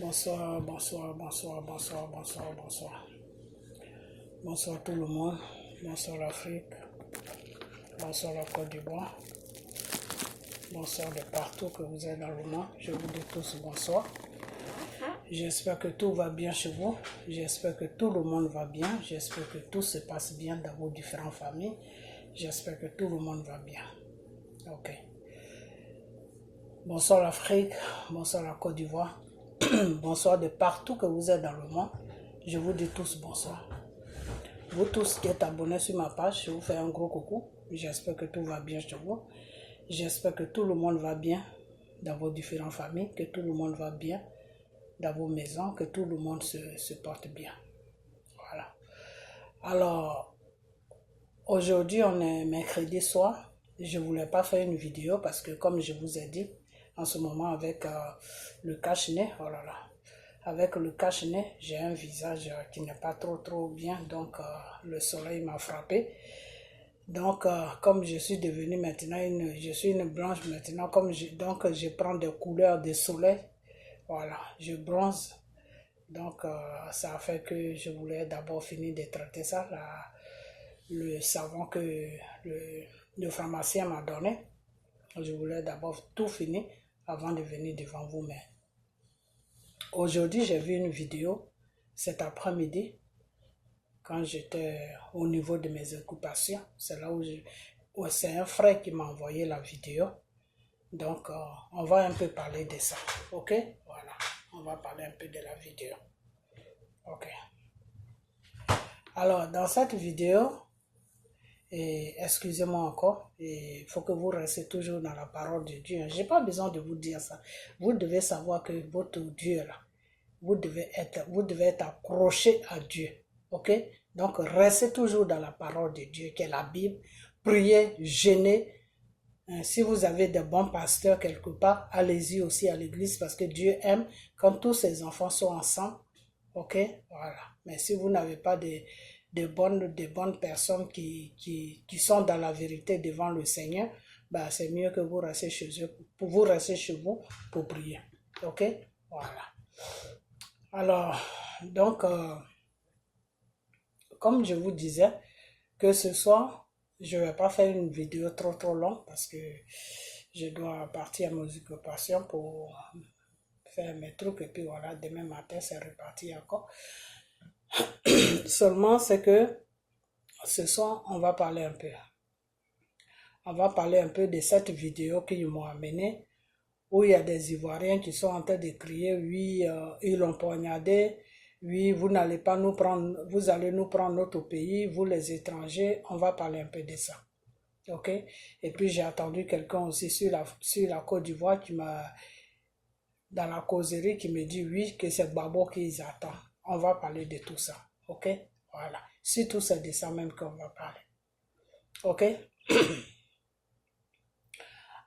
Bonsoir, bonsoir, bonsoir, bonsoir, bonsoir, bonsoir. Bonsoir tout le monde. Bonsoir l'Afrique. Bonsoir la Côte d'Ivoire. Bonsoir de partout que vous êtes dans le monde. Je vous dis tous bonsoir. J'espère que tout va bien chez vous. J'espère que tout le monde va bien. J'espère que tout se passe bien dans vos différentes familles. J'espère que tout le monde va bien. Ok. Bonsoir l'Afrique. Bonsoir la Côte d'Ivoire. Bonsoir de partout que vous êtes dans le monde. Je vous dis tous bonsoir. Vous tous qui êtes abonnés sur ma page, je vous fais un gros coucou. J'espère que tout va bien chez vous. J'espère que tout le monde va bien dans vos différentes familles, que tout le monde va bien dans vos maisons, que tout le monde se porte bien. Voilà. Alors, aujourd'hui, on est mercredi soir. Je ne voulais pas faire une vidéo parce que, comme je vous ai dit, en ce moment, avec le cache-nez, oh là là, avec le cache-nez, j'ai un visage qui n'est pas trop bien, donc le soleil m'a frappé. Donc, comme je suis devenue maintenant, je suis une blanche maintenant, donc je prends des couleurs de soleil, voilà, je bronze. Donc, ça a fait que je voulais d'abord finir de traiter ça, le savon que le pharmacien m'a donné. Je voulais d'abord tout finir avant de venir devant vous. Mais aujourd'hui, j'ai vu une vidéo cet après-midi quand j'étais au niveau de mes occupations. C'est là où c'est un frère qui m'a envoyé la vidéo. Donc, on va un peu parler de ça. Ok? Voilà. On va parler un peu de la vidéo. Ok. Alors, dans cette vidéo, excusez-moi encore, il faut que vous restiez toujours dans la parole de Dieu. Je n'ai pas besoin de vous dire ça. Vous devez savoir que votre Dieu, là, vous devez être accroché à Dieu. Ok? Donc, restez toujours dans la parole de Dieu, qui est la Bible. Priez, jeûnez. Si vous avez de bons pasteurs quelque part, allez-y aussi à l'église parce que Dieu aime quand tous ses enfants sont ensemble. Ok? Voilà. Mais si vous n'avez pas de bonnes personnes qui sont dans la vérité devant le Seigneur, bah, c'est mieux que vous restez chez eux, pour vous rester chez vous pour prier. Ok? Voilà. Alors, donc, comme je vous disais, que ce soir, je ne vais pas faire une vidéo trop longue parce que je dois partir à mes occupations pour faire mes trucs et puis voilà, demain matin, c'est reparti encore. Seulement, c'est que ce soir, on va parler un peu. On va parler un peu de cette vidéo qu'ils m'ont amenée où il y a des Ivoiriens qui sont en train de crier, oui, ils l'ont poignardé, oui, vous n'allez pas nous prendre, vous allez nous prendre notre pays, vous les étrangers, on va parler un peu de ça. Ok? Et puis j'ai entendu quelqu'un aussi sur la Côte d'Ivoire qui m'a, dans la causerie, qui me dit oui, que c'est Babo qu'ils attendent. On va parler de tout ça. Ok? Voilà. Surtout c'est de ça même qu'on va parler. Ok?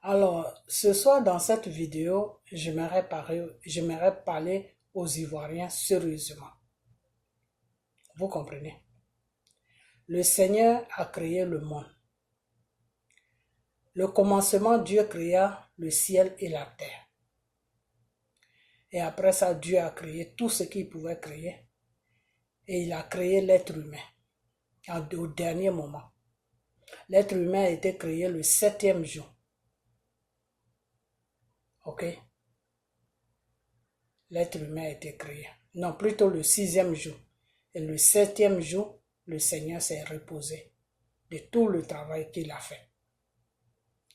Alors, ce soir dans cette vidéo, j'aimerais parler aux Ivoiriens sérieusement. Vous comprenez? Le Seigneur a créé le monde. Le commencement, Dieu créa le ciel et la terre. Et après ça, Dieu a créé tout ce qu'il pouvait créer. Et il a créé l'être humain au dernier moment. L'être humain a été créé le 7e jour. Ok? L'être humain a été créé. Non, plutôt le 6e jour. Et le 7e jour, le Seigneur s'est reposé de tout le travail qu'il a fait.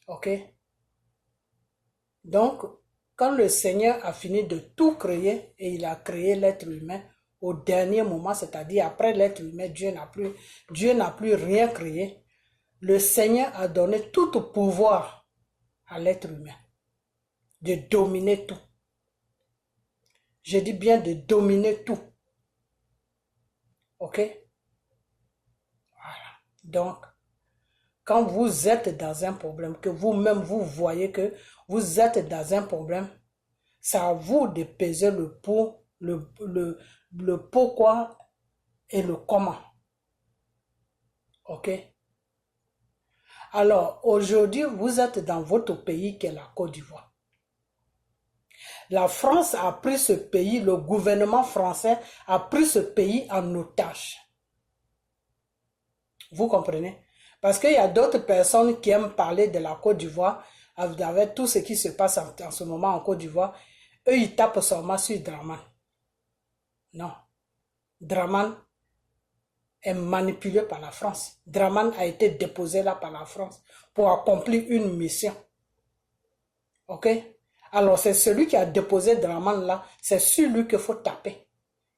Ok? Donc, quand le Seigneur a fini de tout créer et il a créé l'être humain au dernier moment, c'est-à-dire après l'être humain, Dieu n'a plus rien créé. Le Seigneur a donné tout le pouvoir à l'être humain de dominer tout. Je dis bien de dominer tout. Ok? Voilà. Donc, quand vous êtes dans un problème, que vous-même vous voyez que vous êtes dans un problème, c'est à vous de peser le pour, le pourquoi et le comment. Ok? Alors, aujourd'hui, vous êtes dans votre pays qui est la Côte d'Ivoire. La France a pris ce pays, le gouvernement français a pris ce pays en otage. Vous comprenez? Parce qu'il y a d'autres personnes qui aiment parler de la Côte d'Ivoire, avec tout ce qui se passe en ce moment en Côte d'Ivoire. Eux, ils tapent seulement sur Draman. Non. Draman est manipulé par la France. Draman a été déposé là par la France pour accomplir une mission. Ok? Alors, c'est celui qui a déposé Draman là, c'est sur lui qu'il faut taper.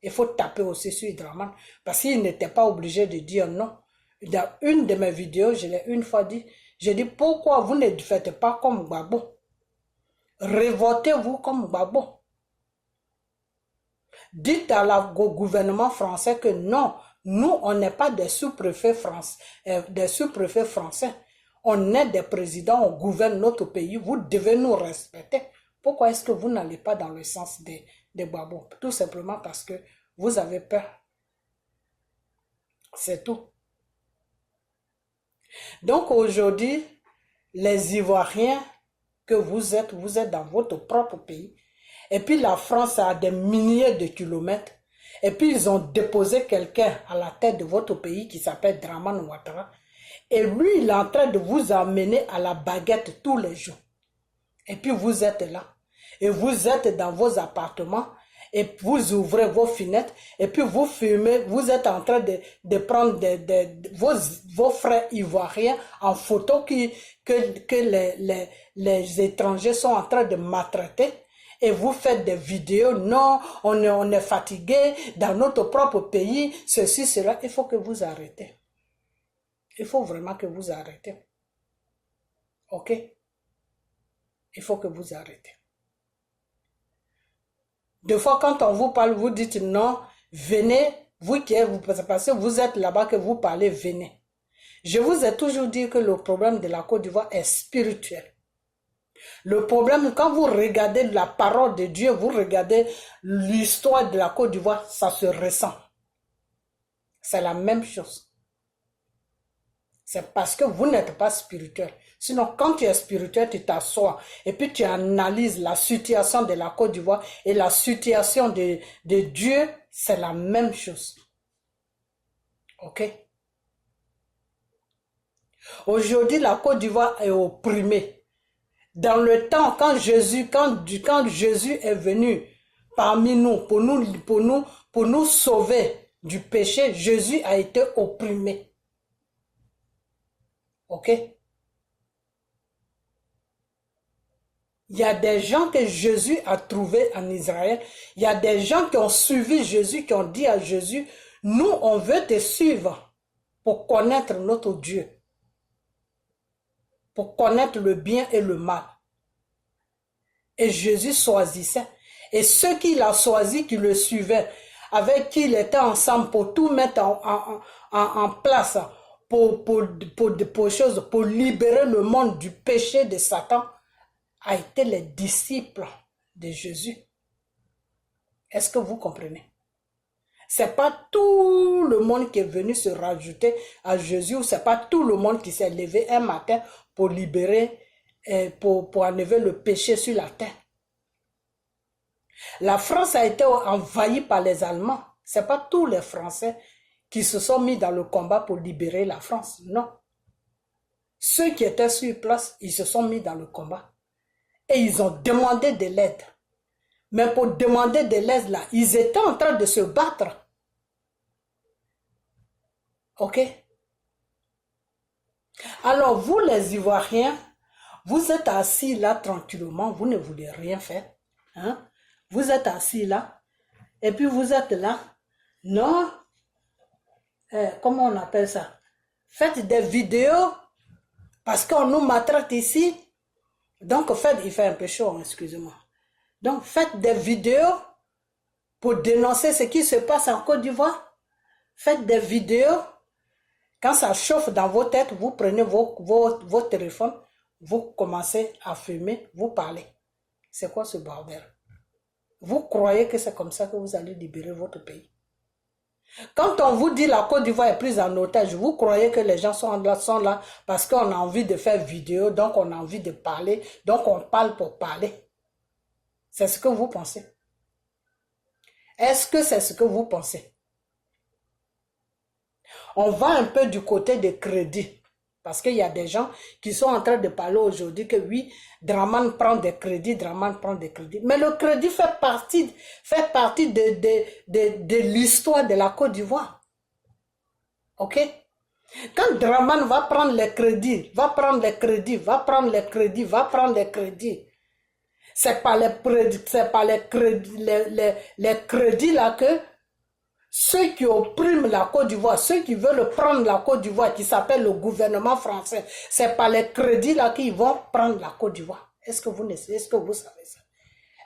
Il faut taper aussi sur Draman, parce qu'il n'était pas obligé de dire non. Dans une de mes vidéos, je l'ai une fois dit, j'ai dit, pourquoi vous ne faites pas comme Gbagbo? Révoltez-vous comme Gbagbo. Dites au gouvernement français que non, nous, on n'est pas des sous-préfets français. On est des présidents, on gouverne notre pays, vous devez nous respecter. Pourquoi est-ce que vous n'allez pas dans le sens de Gbagbo? Tout simplement parce que vous avez peur. C'est tout. Donc aujourd'hui, les Ivoiriens que vous êtes dans votre propre pays. Et puis la France a des milliers de kilomètres. Et puis ils ont déposé quelqu'un à la tête de votre pays qui s'appelle Dramane Ouattara. Et lui, il est en train de vous amener à la baguette tous les jours. Et puis vous êtes là. Et vous êtes dans vos appartements. Et vous ouvrez vos fenêtres. Et puis vous filmez. Vous êtes en train de prendre vos frères ivoiriens en photo que les étrangers sont en train de maltraiter. Et vous faites des vidéos. Non, on est fatigué dans notre propre pays. Ceci, cela. Il faut que vous arrêtez. Il faut vraiment que vous arrêtez. Ok? Il faut que vous arrêtez. Des fois, quand on vous parle, vous dites non, venez, vous qui êtes, parce que vous êtes là-bas que vous parlez, venez. Je vous ai toujours dit que le problème de la Côte d'Ivoire est spirituel. Le problème, quand vous regardez la parole de Dieu, vous regardez l'histoire de la Côte d'Ivoire, ça se ressent. C'est la même chose. C'est parce que vous n'êtes pas spirituel. Sinon, quand tu es spirituel, tu t'assois et puis tu analyses la situation de la Côte d'Ivoire et la situation de Dieu, c'est la même chose. Ok? Aujourd'hui, la Côte d'Ivoire est opprimée. Dans le temps, quand Jésus est venu parmi nous pour nous sauver du péché, Jésus a été opprimé. Ok? Il y a des gens que Jésus a trouvés en Israël. Il y a des gens qui ont suivi Jésus, qui ont dit à Jésus, nous, on veut te suivre pour connaître notre Dieu. Pour connaître le bien et le mal. Et Jésus choisissait. Et ceux qu'il a choisis, qui le suivaient, avec qui il était ensemble pour tout mettre en place, pour libérer le monde du péché de Satan, a été les disciples de Jésus. Est-ce que vous comprenez? C'est pas tout le monde qui est venu se rajouter à Jésus, ou c'est pas tout le monde qui s'est levé un matin pour libérer, pour enlever le péché sur la terre. La France a été envahie par les Allemands. C'est pas tous les Français qui se sont mis dans le combat pour libérer la France. Non. Ceux qui étaient sur place, ils se sont mis dans le combat. Et ils ont demandé de l'aide. Mais pour demander de l'aide là, ils étaient en train de se battre. Ok? Alors vous les Ivoiriens, vous êtes assis là tranquillement, vous ne voulez rien faire. Hein? Vous êtes assis là, et puis vous êtes là. Non? Comment on appelle ça? Faites des vidéos, parce qu'on nous maltraite ici. Donc il fait un peu chaud, excusez-moi. Donc faites des vidéos pour dénoncer ce qui se passe en Côte d'Ivoire. Faites des vidéos. Quand ça chauffe dans vos têtes, vous prenez vos téléphones, vous commencez à filmer, vous parlez. C'est quoi ce bordel? Vous croyez que c'est comme ça que vous allez libérer votre pays? Quand on vous dit la Côte d'Ivoire est prise en otage, vous croyez que les gens sont là parce qu'on a envie de faire vidéo, donc on a envie de parler, donc on parle pour parler. C'est ce que vous pensez? Est-ce que c'est ce que vous pensez? On va un peu du côté des crédits. Parce qu'il y a des gens qui sont en train de parler aujourd'hui que oui, Draman prend des crédits, Draman prend des crédits. Mais le crédit fait partie de l'histoire de la Côte d'Ivoire. Ok? Quand Draman va prendre les crédits, va prendre les crédits, va prendre les crédits, va prendre les crédits, c'est pas les crédits là que ceux qui oppriment la Côte d'Ivoire, ceux qui veulent prendre la Côte d'Ivoire, qui s'appelle le gouvernement français, c'est pas les crédits là qu'ils vont prendre la Côte d'Ivoire. Est-ce que vous savez ça?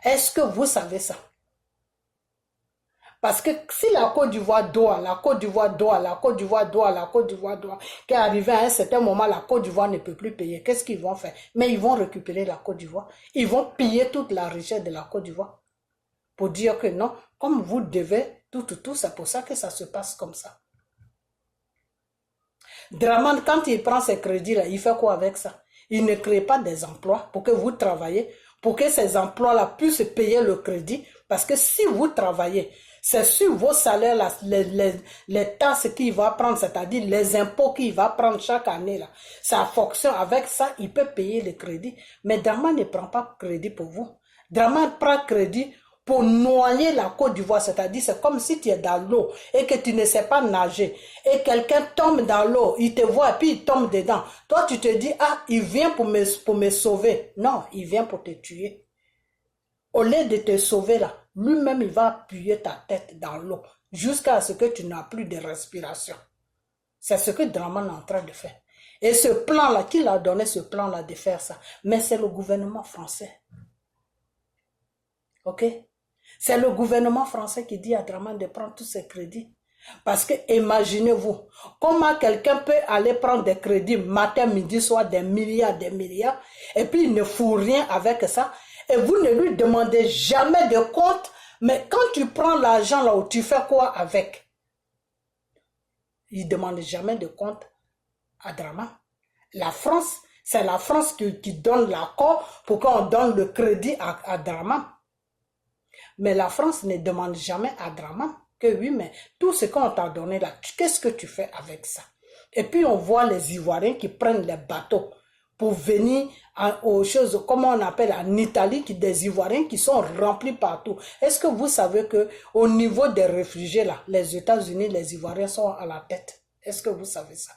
Est-ce que vous savez ça? Parce que si la Côte d'Ivoire doit, qu'est arrivé à un certain moment, la Côte d'Ivoire ne peut plus payer, qu'est-ce qu'ils vont faire? Mais ils vont récupérer la Côte d'Ivoire. Ils vont piller toute la richesse de la Côte d'Ivoire. Pour dire que non, comme vous devez, tout, c'est pour ça que ça se passe comme ça. Draman, quand il prend ses crédits-là, il fait quoi avec ça? Il ne crée pas des emplois pour que vous travaillez, pour que ces emplois-là puissent payer le crédit. Parce que si vous travaillez, c'est sur vos salaires, les taxes qu'il va prendre, c'est-à-dire les impôts qu'il va prendre chaque année, là, ça fonctionne. Avec ça, il peut payer le crédit. Mais Draman ne prend pas crédit pour vous. Draman prend crédit pour noyer la Côte d'Ivoire, c'est-à-dire c'est comme si tu es dans l'eau et que tu ne sais pas nager et quelqu'un tombe dans l'eau, il te voit et puis il tombe dedans. Toi tu te dis, ah, il vient pour me sauver. Non, il vient pour te tuer. Au lieu de te sauver là, lui-même il va appuyer ta tête dans l'eau jusqu'à ce que tu n'as plus de respiration. C'est ce que Draman est en train de faire. Et ce plan-là, qui l'a donné ce plan-là de faire ça? Mais c'est le gouvernement français. Ok? C'est le gouvernement français qui dit à Draman de prendre tous ses crédits. Parce que imaginez-vous, comment quelqu'un peut aller prendre des crédits matin, midi, soir, des milliards, et puis il ne fout rien avec ça, et vous ne lui demandez jamais de compte, mais quand tu prends l'argent là où tu fais quoi avec? Il ne demande jamais de compte à Draman. La France, c'est la France qui donne l'accord pour qu'on donne le crédit à Draman. Mais la France ne demande jamais à Draman que oui, mais tout ce qu'on t'a donné là, qu'est-ce que tu fais avec ça? Et puis on voit les Ivoiriens qui prennent les bateaux pour venir aux choses, comment on appelle en Italie, des Ivoiriens qui sont remplis partout. Est-ce que vous savez que au niveau des réfugiés là, les États-Unis, les Ivoiriens sont à la tête? Est-ce que vous savez ça?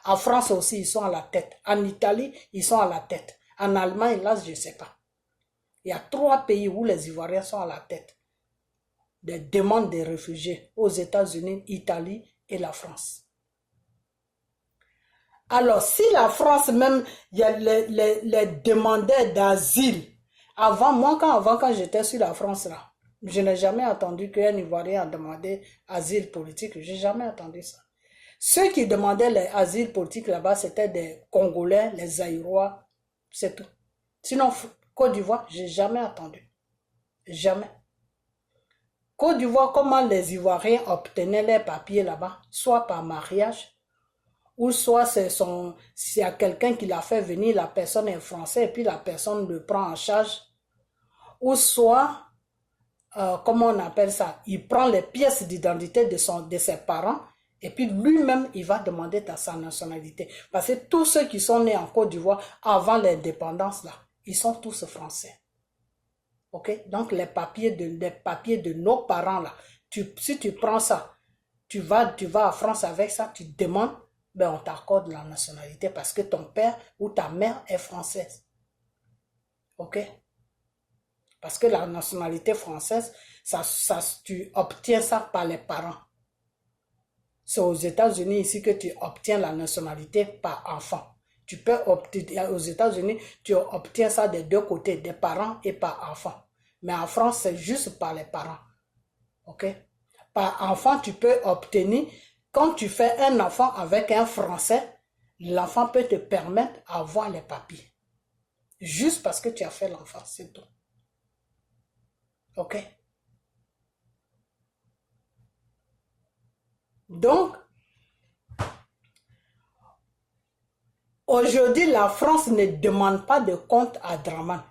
En France aussi, ils sont à la tête. En Italie, ils sont à la tête. En Allemagne, là, je ne sais pas. Il y a 3 pays où les Ivoiriens sont à la tête des demandes des réfugiés, aux États-Unis, Italie et la France. Alors, si la France même, il y a les demandeurs d'asile, avant quand j'étais sur la France, là, je n'ai jamais entendu qu'un Ivoirien a demandé asile politique, je n'ai jamais entendu ça. Ceux qui demandaient l'asile politique là-bas, c'était des Congolais, les Zaïrois, c'est tout. Sinon, Côte d'Ivoire, je n'ai jamais entendu. Jamais. Côte d'Ivoire, comment les Ivoiriens obtenaient les papiers là-bas, soit par mariage, ou soit s'il y a quelqu'un qui l'a fait venir, la personne est française et puis la personne le prend en charge, ou soit, comment on appelle ça, il prend les pièces d'identité de ses parents et puis lui-même, il va demander sa nationalité. Parce que tous ceux qui sont nés en Côte d'Ivoire avant l'indépendance, là, ils sont tous français. Ok? Donc, les papiers de nos parents, là, si tu prends ça, tu vas à France avec ça, tu demandes, ben on t'accorde la nationalité parce que ton père ou ta mère est française. Ok? Parce que la nationalité française, tu obtiens ça par les parents. C'est aux États-Unis ici que tu obtiens la nationalité par enfant. Tu peux obtenir, aux États-Unis, tu obtiens ça des deux côtés, des parents et par enfant. Mais en France, c'est juste par les parents. Ok? Par enfant, tu peux obtenir, quand tu fais un enfant avec un Français, l'enfant peut te permettre d'avoir les papiers. Juste parce que tu as fait l'enfant, c'est tout. Ok? Donc, aujourd'hui, la France ne demande pas de compte à Draman.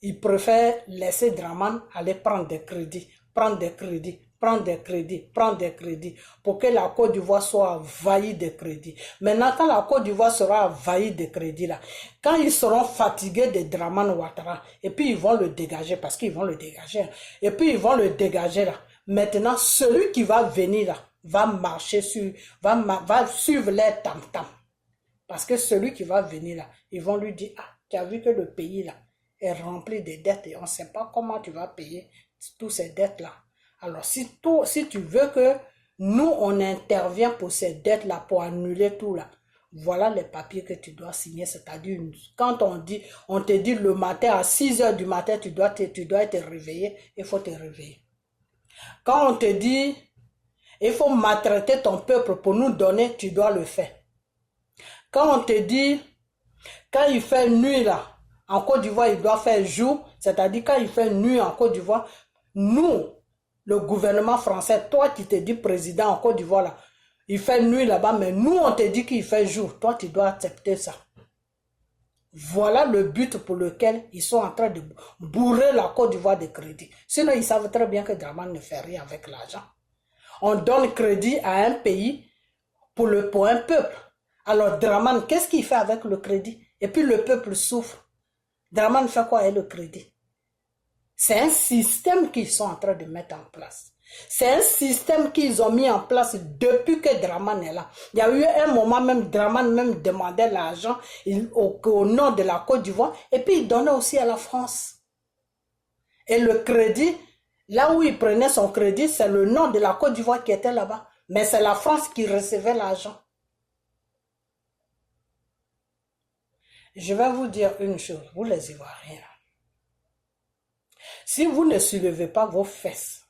ils préfèrent laisser Draman aller prendre des crédits, prendre des crédits, prendre des crédits, prendre des crédits, pour que la Côte d'Ivoire soit envahie de crédits. Maintenant, quand la Côte d'Ivoire sera envahie de crédits, là, quand ils seront fatigués de Draman Ouattara, et puis ils vont le dégager, parce qu'ils vont le dégager, et puis ils vont le dégager là. Maintenant, celui qui va venir là, va marcher sur, va suivre les tam-tam. Parce que celui qui va venir là, ils vont lui dire, ah, tu as vu que le pays là est rempli de dettes et on ne sait pas comment tu vas payer toutes ces dettes là. Alors, si tu veux que nous, on intervient pour ces dettes-là, pour annuler tout là, voilà les papiers que tu dois signer. C'est-à-dire, quand on te dit le matin, à 6 h du matin, tu dois être réveillé, il faut te réveiller. Quand on te dit, il faut maltraiter ton peuple pour nous donner, tu dois le faire. Quand on te dit, quand il fait nuit là, en Côte d'Ivoire, il doit faire jour, c'est-à-dire quand il fait nuit en Côte d'Ivoire, nous, le gouvernement français, toi qui te dis président en Côte d'Ivoire, là, il fait nuit là-bas, mais nous, on te dit qu'il fait jour. Toi, tu dois accepter ça. Voilà le but pour lequel ils sont en train de bourrer la Côte d'Ivoire de crédit. Sinon, ils savent très bien que Draman ne fait rien avec l'argent. On donne crédit à un pays pour un peuple. Alors, Draman, qu'est-ce qu'il fait avec le crédit? Et puis, le peuple souffre. Draman fait quoi avec le crédit? C'est un système qu'ils sont en train de mettre en place. C'est un système qu'ils ont mis en place depuis que Draman est là. Il y a eu un moment même, Draman même demandait l'argent au nom de la Côte d'Ivoire et puis il donnait aussi à la France. Et le crédit, là où il prenait son crédit, c'est le nom de la Côte d'Ivoire qui était là-bas. Mais c'est la France qui recevait l'argent. Je vais vous dire une chose, vous les Ivoiriens. Si vous ne soulevez pas vos fesses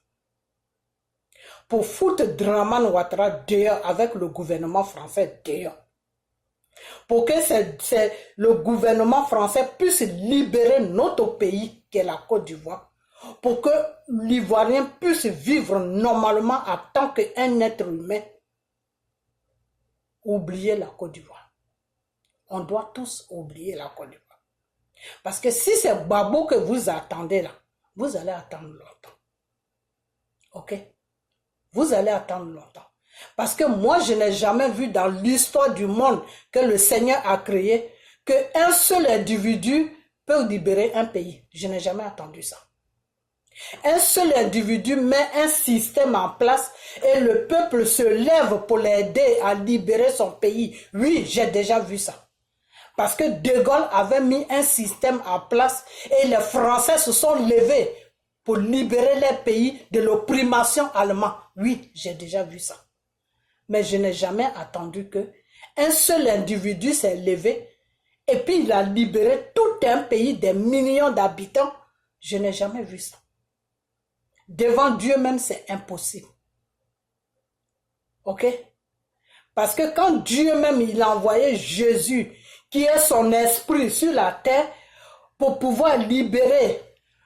pour foutre Draman Ouattara dehors avec le gouvernement français dehors, pour que le gouvernement français puisse libérer notre pays qui est la Côte d'Ivoire, pour que l'Ivoirien puisse vivre normalement en tant qu'un être humain, oubliez la Côte d'Ivoire. On doit tous oublier la Côte d'Ivoire. Parce que si c'est Babo que vous attendez là, vous allez attendre longtemps. Ok? Vous allez attendre longtemps. Parce que moi, je n'ai jamais vu dans l'histoire du monde que le Seigneur a créé qu'un seul individu peut libérer un pays. Je n'ai jamais entendu ça. Un seul individu met un système en place et le peuple se lève pour l'aider à libérer son pays. Oui, j'ai déjà vu ça. Parce que De Gaulle avait mis un système en place et les Français se sont levés pour libérer les pays de l'opprimation allemande. Oui, j'ai déjà vu ça. Mais je n'ai jamais attendu qu'un seul individu s'est levé et puis il a libéré tout un pays des millions d'habitants. Je n'ai jamais vu ça. Devant Dieu même, c'est impossible. Ok? Parce que quand Dieu même, il a envoyé Jésus, qui est son esprit sur la terre, pour pouvoir libérer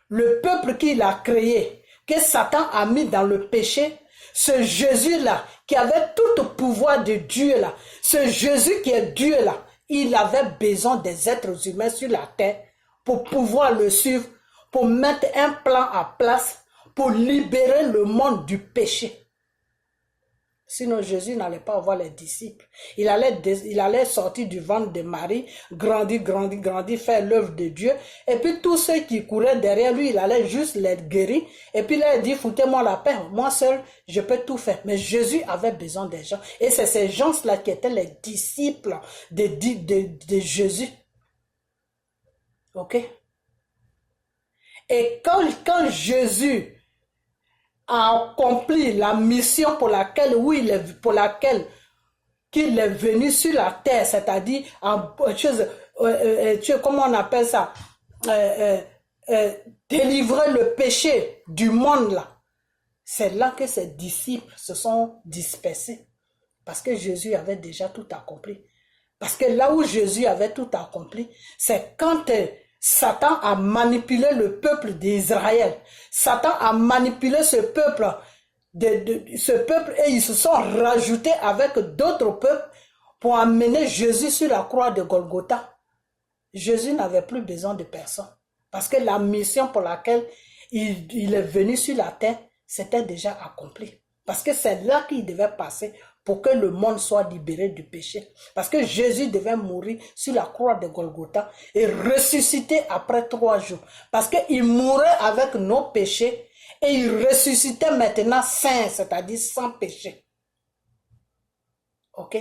le peuple qu'il a créé, que Satan a mis dans le péché, ce Jésus-là, qui avait tout le pouvoir de Dieu là, ce Jésus qui est Dieu là, il avait besoin des êtres humains sur la terre pour pouvoir le suivre, pour mettre un plan en place, pour libérer le monde du péché. Sinon, Jésus n'allait pas avoir les disciples. Il allait sortir du ventre de Marie, grandir, faire l'œuvre de Dieu. Et puis, tous ceux qui couraient derrière lui, il allait juste les guérir. Et puis, là, il dit, foutez-moi la paix. Moi seul, je peux tout faire. Mais Jésus avait besoin des gens. Et c'est ces gens-là qui étaient les disciples de Jésus. Ok? Et quand Jésus a accompli la mission pour laquelle qu'il est venu sur la terre, c'est-à-dire comment on appelle ça, délivrer le péché du monde là. C'est là que ses disciples se sont dispersés parce que Jésus avait déjà tout accompli. Parce que là où Jésus avait tout accompli, c'est quand Satan a manipulé le peuple d'Israël. Satan a manipulé ce peuple, et ils se sont rajoutés avec d'autres peuples pour amener Jésus sur la croix de Golgotha. Jésus n'avait plus besoin de personne. Parce que la mission pour laquelle il est venu sur la terre, c'était déjà accompli. Parce que c'est là qu'il devait passer pour que le monde soit libéré du péché. Parce que Jésus devait mourir sur la croix de Golgotha et ressusciter après 3 jours. Parce qu'il mourait avec nos péchés et il ressuscitait maintenant saint, c'est-à-dire sans péché. Ok?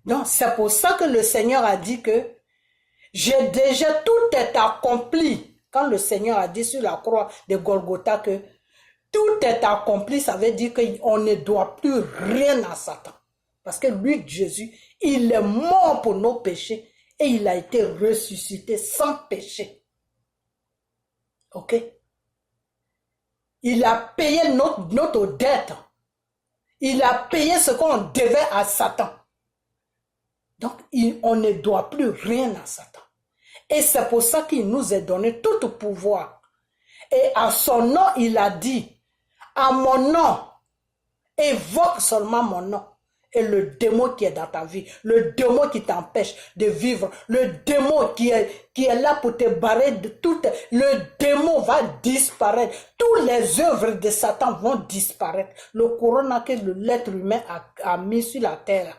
Donc c'est pour ça que le Seigneur a dit que j'ai déjà, tout est accompli. Quand le Seigneur a dit sur la croix de Golgotha que tout est accompli, ça veut dire qu'on ne doit plus rien à Satan. Parce que lui, Jésus, il est mort pour nos péchés et il a été ressuscité sans péché. Ok? Il a payé notre dette. Il a payé ce qu'on devait à Satan. Donc, on ne doit plus rien à Satan. Et c'est pour ça qu'il nous a donné tout le pouvoir. Et à son nom, il a dit, à mon nom, évoque seulement mon nom. Et le démon qui est dans ta vie, le démon qui t'empêche de vivre, le démon qui est là pour te barrer de tout, le démon va disparaître. Toutes les œuvres de Satan vont disparaître. Le corona que l'être humain a mis sur la terre.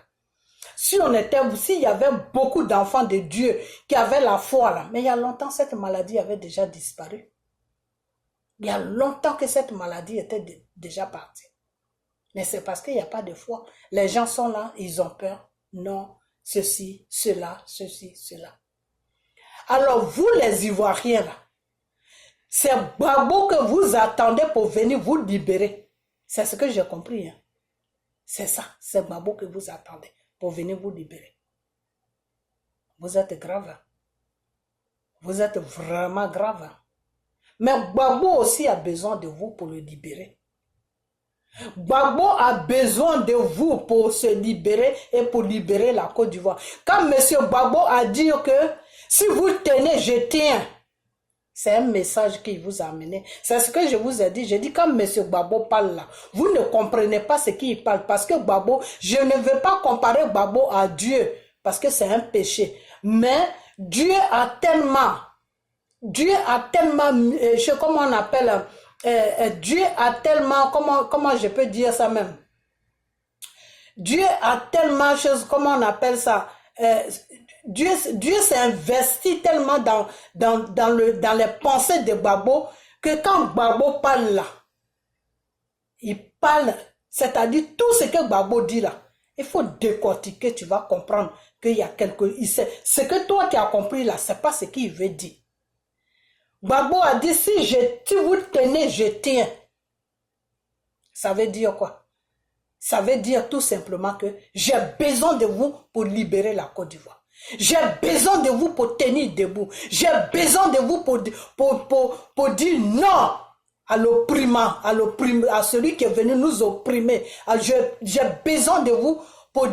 S'il y avait beaucoup d'enfants de Dieu qui avaient la foi là, mais il y a longtemps cette maladie avait déjà disparu. Il y a longtemps que cette maladie était déjà partie. Mais c'est parce qu'il n'y a pas de foi. Les gens sont là, ils ont peur. Non, ceci, cela, ceci, cela. Alors vous les Ivoiriens là, c'est Gbagbo que vous attendez pour venir vous libérer. C'est ce que j'ai compris. Hein. C'est ça, c'est Gbagbo que vous attendez pour venir vous libérer. Vous êtes grave. Vous êtes vraiment grave. Mais Gbagbo aussi a besoin de vous pour le libérer. Gbagbo a besoin de vous pour se libérer et pour libérer la Côte d'Ivoire. Quand M. Gbagbo a dit que si vous tenez, je tiens, c'est un message qu'il vous a amené. C'est ce que je vous ai dit. J'ai dit quand M. Gbagbo parle là, vous ne comprenez pas ce qu'il parle. Parce que Gbagbo, je ne veux pas comparer Gbagbo à Dieu. Parce que c'est un péché. Mais Dieu a tellement, comment on appelle, Dieu a tellement, comment je peux dire ça même? Dieu a tellement chose, comment on appelle ça? Dieu s'est investi tellement dans les pensées de Gbagbo que quand Gbagbo parle là, il parle, c'est-à-dire tout ce que Gbagbo dit là, il faut décortiquer, tu vas comprendre qu'il y a ce que toi tu as compris là, c'est pas ce qu'il veut dire. Gbagbo a dit, si vous tenez, je tiens. Ça veut dire quoi? Ça veut dire tout simplement que j'ai besoin de vous pour libérer la Côte d'Ivoire. J'ai besoin de vous pour tenir debout. J'ai besoin de vous pour dire non à l'opprimant, à celui qui est venu nous opprimer. J'ai besoin de vous pour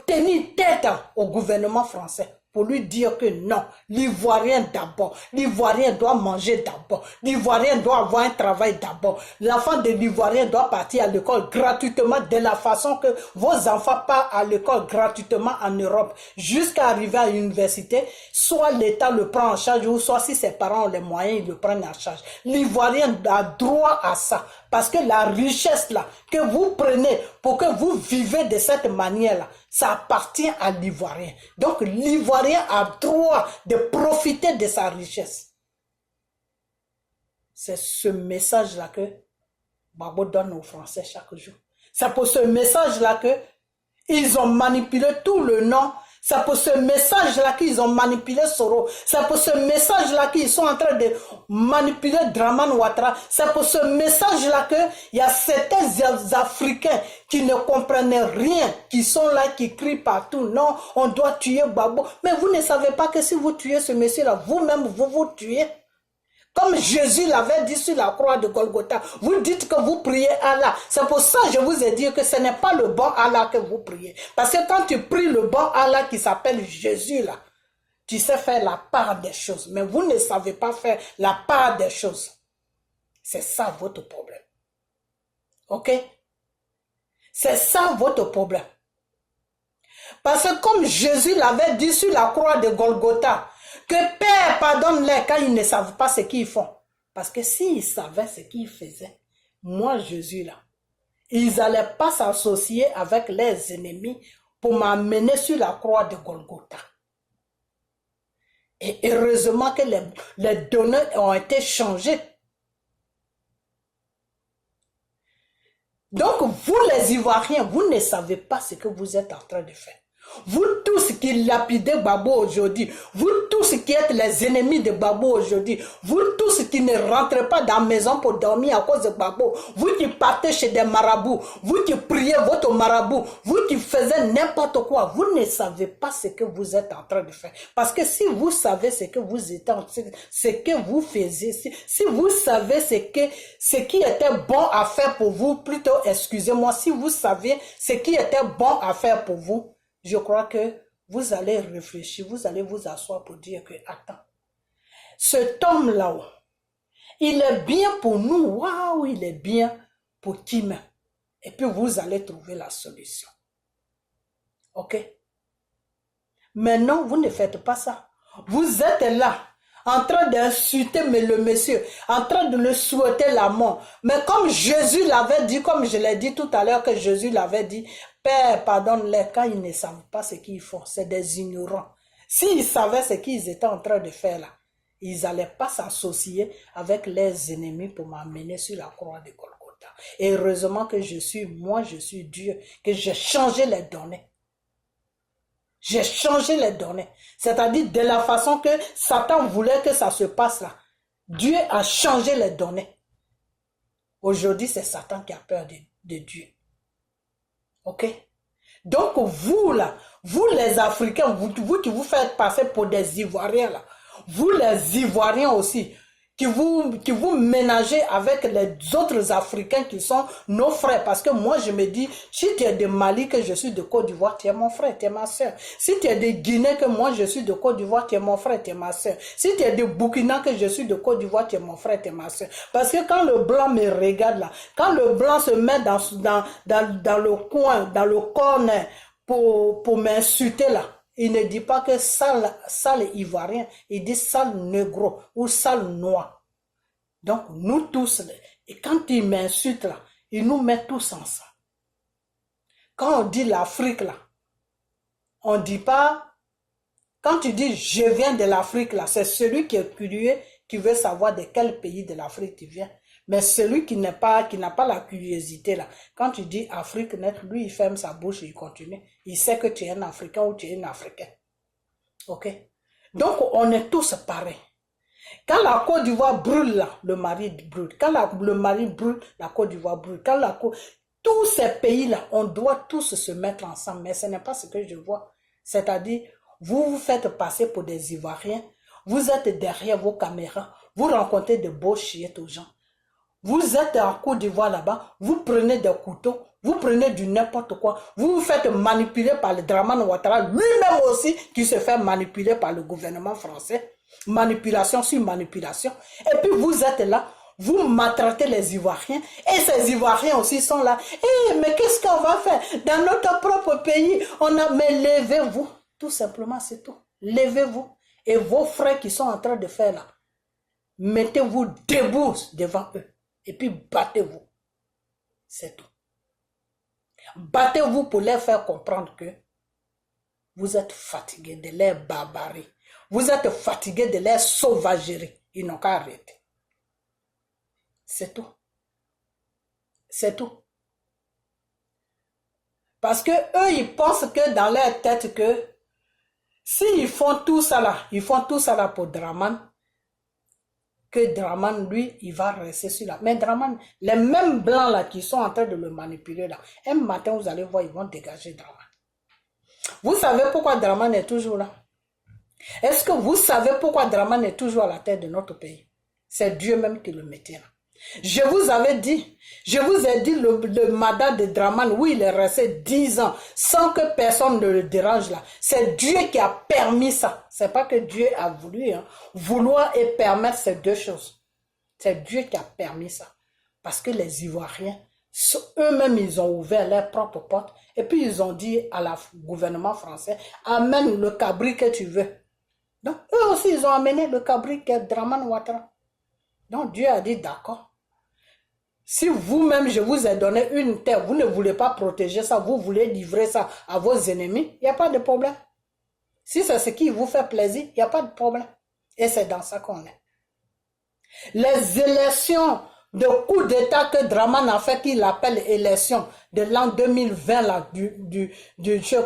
tenir tête au gouvernement français. Pour lui dire que non, l'Ivoirien d'abord, l'Ivoirien doit manger d'abord, l'Ivoirien doit avoir un travail d'abord, l'enfant de l'Ivoirien doit partir à l'école gratuitement de la façon que vos enfants partent à l'école gratuitement en Europe jusqu'à arriver à l'université, soit l'État le prend en charge ou soit si ses parents ont les moyens, ils le prennent en charge. L'Ivoirien a droit à ça. Parce que la richesse là, que vous prenez pour que vous vivez de cette manière-là, ça appartient à l'Ivoirien. Donc l'Ivoirien a droit de profiter de sa richesse. C'est ce message-là que Gbagbo donne aux Français chaque jour. C'est pour ce message-là que ils ont manipulé tout le nom. C'est pour ce message-là qu'ils ont manipulé Soro. C'est pour ce message-là qu'ils sont en train de manipuler Draman Ouattara. C'est pour ce message-là qu'il y a certains Africains qui ne comprennent rien, qui sont là, qui crient partout. Non, on doit tuer Gbagbo. Mais vous ne savez pas que si vous tuez ce monsieur-là, vous-même, vous vous tuez. Comme Jésus l'avait dit sur la croix de Golgotha, vous dites que vous priez Allah. C'est pour ça que je vous ai dit que ce n'est pas le bon Allah que vous priez. Parce que quand tu pries le bon Allah qui s'appelle Jésus là, tu sais faire la part des choses. Mais vous ne savez pas faire la part des choses. C'est ça votre problème. Ok? C'est ça votre problème. Parce que comme Jésus l'avait dit sur la croix de Golgotha, Que Père pardonne-les quand ils ne savent pas ce qu'ils font. Parce que s'ils savaient ce qu'ils faisaient, moi Jésus là, ils n'allaient pas s'associer avec leurs ennemis pour m'amener sur la croix de Golgotha. Et heureusement que les données ont été changées. Donc vous les Ivoiriens, vous ne savez pas ce que vous êtes en train de faire. Vous tous qui lapidez Gbagbo aujourd'hui, vous tous qui êtes les ennemis de Gbagbo aujourd'hui, vous tous qui ne rentrez pas dans la maison pour dormir à cause de Gbagbo, vous qui partez chez des marabouts, vous qui priez votre marabout, vous qui faites n'importe quoi, vous ne savez pas ce que vous êtes en train de faire. Parce que si vous savez ce que vous êtes ce que vous faisiez, si vous savez ce qui était bon à faire pour vous, plutôt excusez-moi, si vous saviez ce qui était bon à faire pour vous, je crois que vous allez réfléchir, vous allez vous asseoir pour dire que, attends, cet homme là-haut, il est bien pour nous, waouh, il est bien pour qui même. Et puis vous allez trouver la solution. Ok? Maintenant, vous ne faites pas ça. Vous êtes là, en train d'insulter le monsieur, en train de le souhaiter la mort. Mais comme Jésus l'avait dit, comme je l'ai dit tout à l'heure que Jésus l'avait dit, Père, pardonne-les quand ils ne savent pas ce qu'ils font. C'est des ignorants. S'ils savaient ce qu'ils étaient en train de faire là, ils n'allaient pas s'associer avec leurs ennemis pour m'amener sur la croix de Golgotha. Et heureusement que je suis Dieu, que j'ai changé les données. J'ai changé les données. C'est-à-dire de la façon que Satan voulait que ça se passe là. Dieu a changé les données. Aujourd'hui, c'est Satan qui a peur de Dieu. Ok? Donc vous là, vous les Africains, vous qui vous faites passer pour des Ivoiriens là, vous les Ivoiriens aussi, qui vous ménagez avec les autres Africains qui sont nos frères. Parce que moi, je me dis, si tu es de Mali, que je suis de Côte d'Ivoire, tu es mon frère, tu es ma soeur. Si tu es de Guinée, que moi, je suis de Côte d'Ivoire, tu es mon frère, tu es ma soeur. Si tu es de Burkina, que je suis de Côte d'Ivoire, tu es mon frère, tu es ma soeur. Parce que quand le blanc me regarde là, quand le blanc se met dans le coin, dans le corner, pour m'insulter là, il ne dit pas que sale ivoirien, il dit sale négro ou sale noir. Donc nous tous, et quand il m'insulte là, il nous met tous ensemble. Quand on dit l'Afrique là, on ne dit pas, quand tu dis je viens de l'Afrique là, c'est celui qui est curieux, qui veut savoir de quel pays de l'Afrique tu viens. Mais celui qui n'a pas la curiosité là, quand tu dis Afrique net, lui il ferme sa bouche et il continue. Il sait que tu es un Africain ou tu es une Africaine. Ok? Donc on est tous pareils. Quand la Côte d'Ivoire brûle là, le mari brûle. Quand le mari brûle, la Côte d'Ivoire brûle. Tous ces pays là, on doit tous se mettre ensemble. Mais ce n'est pas ce que je vois. C'est-à-dire, vous vous faites passer pour des Ivoiriens. Vous êtes derrière vos caméras. Vous rencontrez de beaux chiettes aux gens. Vous êtes en Côte d'Ivoire là-bas, vous prenez des couteaux, vous prenez du n'importe quoi, vous vous faites manipuler par le Dramane Ouattara, lui-même aussi qui se fait manipuler par le gouvernement français, manipulation sur manipulation, et puis vous êtes là, vous maltraitez les Ivoiriens, et ces Ivoiriens aussi sont là, mais qu'est-ce qu'on va faire dans notre propre pays? Mais levez-vous, tout simplement c'est tout, levez-vous, et vos frères qui sont en train de faire là, mettez-vous debout devant eux. Et puis battez-vous. C'est tout. Battez-vous pour leur faire comprendre que vous êtes fatigués de leur barbarie. Vous êtes fatigués de leur sauvagerie. Ils n'ont qu'à arrêter. C'est tout. C'est tout. Parce que eux, ils pensent que dans leur tête que s'ils font tout ça là, ils font tout ça là pour Dramane, que Dramane, lui, il va rester sur là. Mais Dramane, les mêmes blancs là qui sont en train de le manipuler là, un matin, vous allez voir, ils vont dégager Dramane. Vous savez pourquoi Dramane est toujours là? Est-ce que vous savez pourquoi Dramane est toujours à la tête de notre pays? C'est Dieu même qui le mettait là. Je vous avais dit, je vous ai dit le mandat de Dramane, où il est resté 10 ans, sans que personne ne le dérange là. C'est Dieu qui a permis ça. C'est pas que Dieu a voulu, hein. Vouloir et permettre, c'est deux choses. C'est Dieu qui a permis ça. Parce que les Ivoiriens, eux-mêmes, ils ont ouvert leurs propres portes, et puis ils ont dit à la gouvernement français, amène le cabri que tu veux. Donc, eux aussi, ils ont amené le cabri qui est Draman Ouattara. Donc, Dieu a dit, d'accord. Si vous-même, je vous ai donné une terre, vous ne voulez pas protéger ça, vous voulez livrer ça à vos ennemis, il n'y a pas de problème. Si c'est ce qui vous fait plaisir, il n'y a pas de problème. Et c'est dans ça qu'on est. Les élections de coup d'État que Draman a fait, qu'il appelle élection de l'an 2020, là,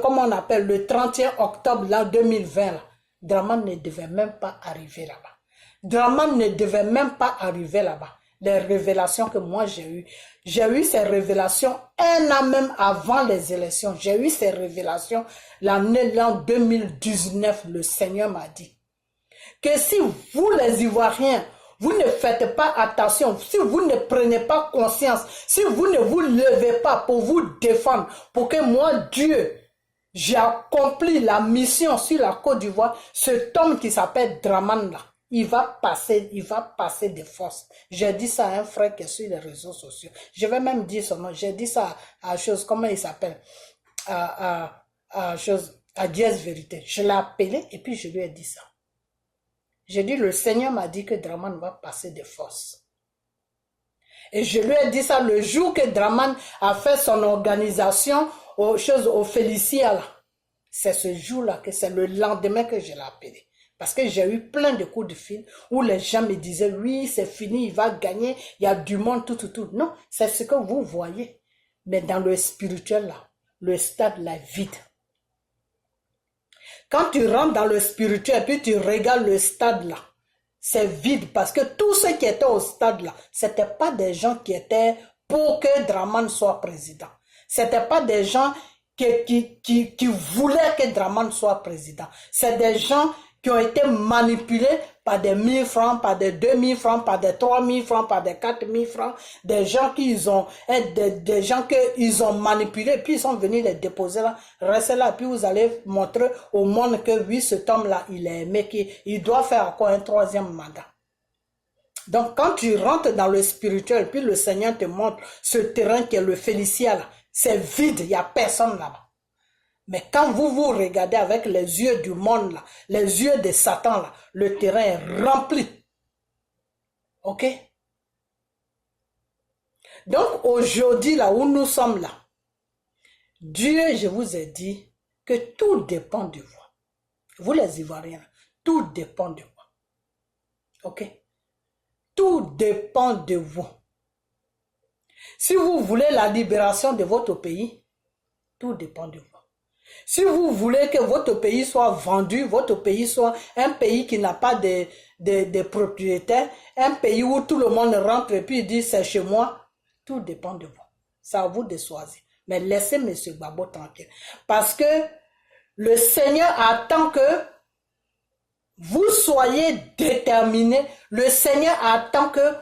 comment on appelle, le 31 octobre l'an 2020, là, Draman ne devait même pas arriver là-bas. Draman ne devait même pas arriver là-bas. Les révélations que moi j'ai eu ces révélations un an même avant les élections. J'ai eu ces révélations l'an 2019, le Seigneur m'a dit que si vous les Ivoiriens, vous ne faites pas attention, si vous ne prenez pas conscience, si vous ne vous levez pas pour vous défendre, pour que moi, Dieu, j'ai accompli la mission sur la Côte d'Ivoire, cet homme qui s'appelle Draman là, il va passer des forces. J'ai dit ça à un frère qui est sur les réseaux sociaux. Je vais même dire son nom. J'ai dit ça à chose, comment il s'appelle? À Dièse Vérité. Je l'ai appelé et puis je lui ai dit ça. J'ai dit, le Seigneur m'a dit que Draman va passer des forces. Et je lui ai dit ça le jour que Draman a fait son organisation au Félicia là. C'est ce jour-là, que c'est le lendemain que je l'ai appelé. Parce que j'ai eu plein de coups de fil où les gens me disaient, oui, c'est fini, il va gagner, il y a du monde, tout. Non, c'est ce que vous voyez. Mais dans le spirituel, là, le stade là est vide. Quand tu rentres dans le spirituel, puis tu regardes le stade là, c'est vide. Parce que tous ceux qui étaient au stade là, ce n'étaient pas des gens qui étaient pour que Draman soit président. Ce n'étaient pas des gens qui voulaient que Draman soit président. C'est des gens qui ont été manipulés par des 1000 francs, par des 2000 francs, par des 3000 francs, par des 4000 francs, des gens qu'ils ont manipulés, puis ils sont venus les déposer là, restez là, puis vous allez montrer au monde que oui, cet homme-là, il est aimé, qu'il doit faire encore un 3e mandat. Donc, quand tu rentres dans le spirituel, puis le Seigneur te montre ce terrain qui est le Félicia là, c'est vide, il n'y a personne là-bas. Mais quand vous vous regardez avec les yeux du monde, là, les yeux de Satan, là, le terrain est rempli. Ok? Donc aujourd'hui, là où nous sommes là, Dieu, je vous ai dit que tout dépend de vous. Vous les Ivoiriens, tout dépend de vous. Ok? Tout dépend de vous. Si vous voulez la libération de votre pays, tout dépend de vous. Si vous voulez que votre pays soit vendu, votre pays soit un pays qui n'a pas de propriétaires, un pays où tout le monde rentre et puis dit c'est chez moi, tout dépend de vous. C'est à vous de choisir. Mais laissez M. Gbagbo tranquille. Parce que le Seigneur attend que vous soyez déterminés. Le Seigneur attend que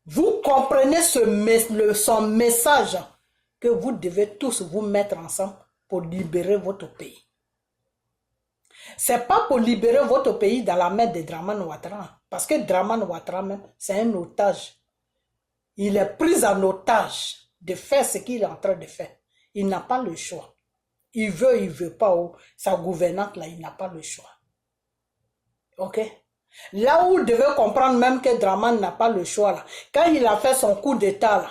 vous compreniez son message que vous devez tous vous mettre ensemble pour libérer votre pays. C'est pas pour libérer votre pays dans la main de Draman Ouattara. Parce que Draman Ouattara même, c'est un otage. Il est pris en otage de faire ce qu'il est en train de faire. Il n'a pas le choix. Il veut pas. Sa gouvernante là, il n'a pas le choix. Ok? Là où vous devez comprendre même que Draman n'a pas le choix là. Quand il a fait son coup d'état là,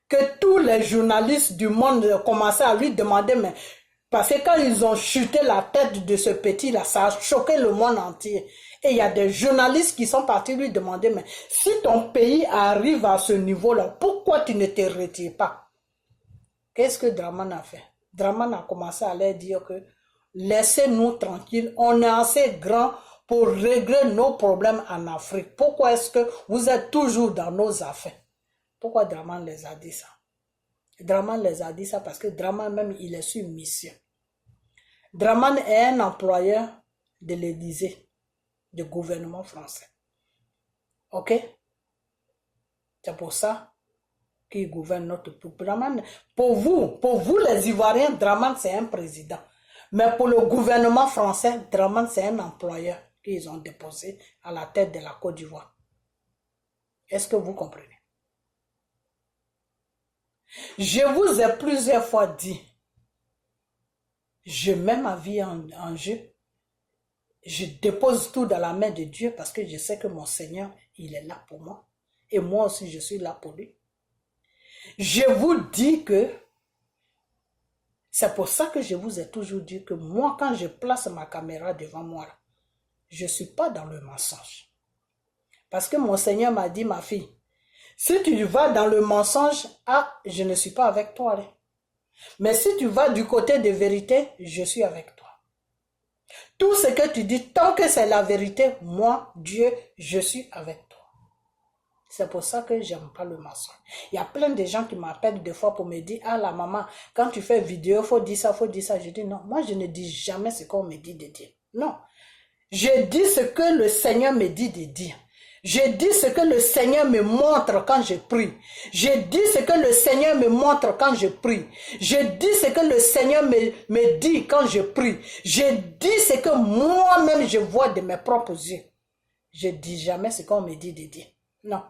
que tous les journalistes du monde commençaient à lui demander, mais parce que quand ils ont chuté la tête de ce petit-là, ça a choqué le monde entier. Et il y a des journalistes qui sont partis lui demander, mais si ton pays arrive à ce niveau-là, pourquoi tu ne te retires pas? Qu'est-ce que Draman a fait? Draman a commencé à leur dire que laissez-nous tranquilles, on est assez grand pour régler nos problèmes en Afrique. Pourquoi est-ce que vous êtes toujours dans nos affaires? Pourquoi Draman les a dit ça? Draman les a dit ça parce que Draman même, il est sur mission. Draman est un employeur de l'Élysée, du gouvernement français. Ok? C'est pour ça qu'il gouverne notre peuple. Draman, pour vous les Ivoiriens, Draman c'est un président. Mais pour le gouvernement français, Draman c'est un employeur qu'ils ont déposé à la tête de la Côte d'Ivoire. Est-ce que vous comprenez? Je vous ai plusieurs fois dit, je mets ma vie en jeu Je dépose tout dans la main de Dieu parce que je sais que mon Seigneur, il est là pour moi. Et moi aussi, je suis là pour lui. Je vous dis que c'est pour ça que je vous ai toujours dit que moi, quand je place ma caméra devant moi, je ne suis pas dans le mensonge. Parce que mon Seigneur m'a dit, ma fille, si tu vas dans le mensonge, je ne suis pas avec toi. Mais si tu vas du côté de vérité, je suis avec toi. Tout ce que tu dis, tant que c'est la vérité, moi, Dieu, je suis avec toi. C'est pour ça que j'aime pas le mensonge. Il y a plein de gens qui m'appellent des fois pour me dire, ah la maman, quand tu fais vidéo, faut dire ça, faut dire ça. Je dis non, moi je ne dis jamais ce qu'on me dit de dire. Non, je dis ce que le Seigneur me dit de dire. Je dis ce que le Seigneur me montre quand je prie. Je dis ce que le Seigneur me montre quand je prie. Je dis ce que le Seigneur me dit quand je prie. Je dis ce que moi-même je vois de mes propres yeux. Je ne dis jamais ce qu'on me dit de dire. Non.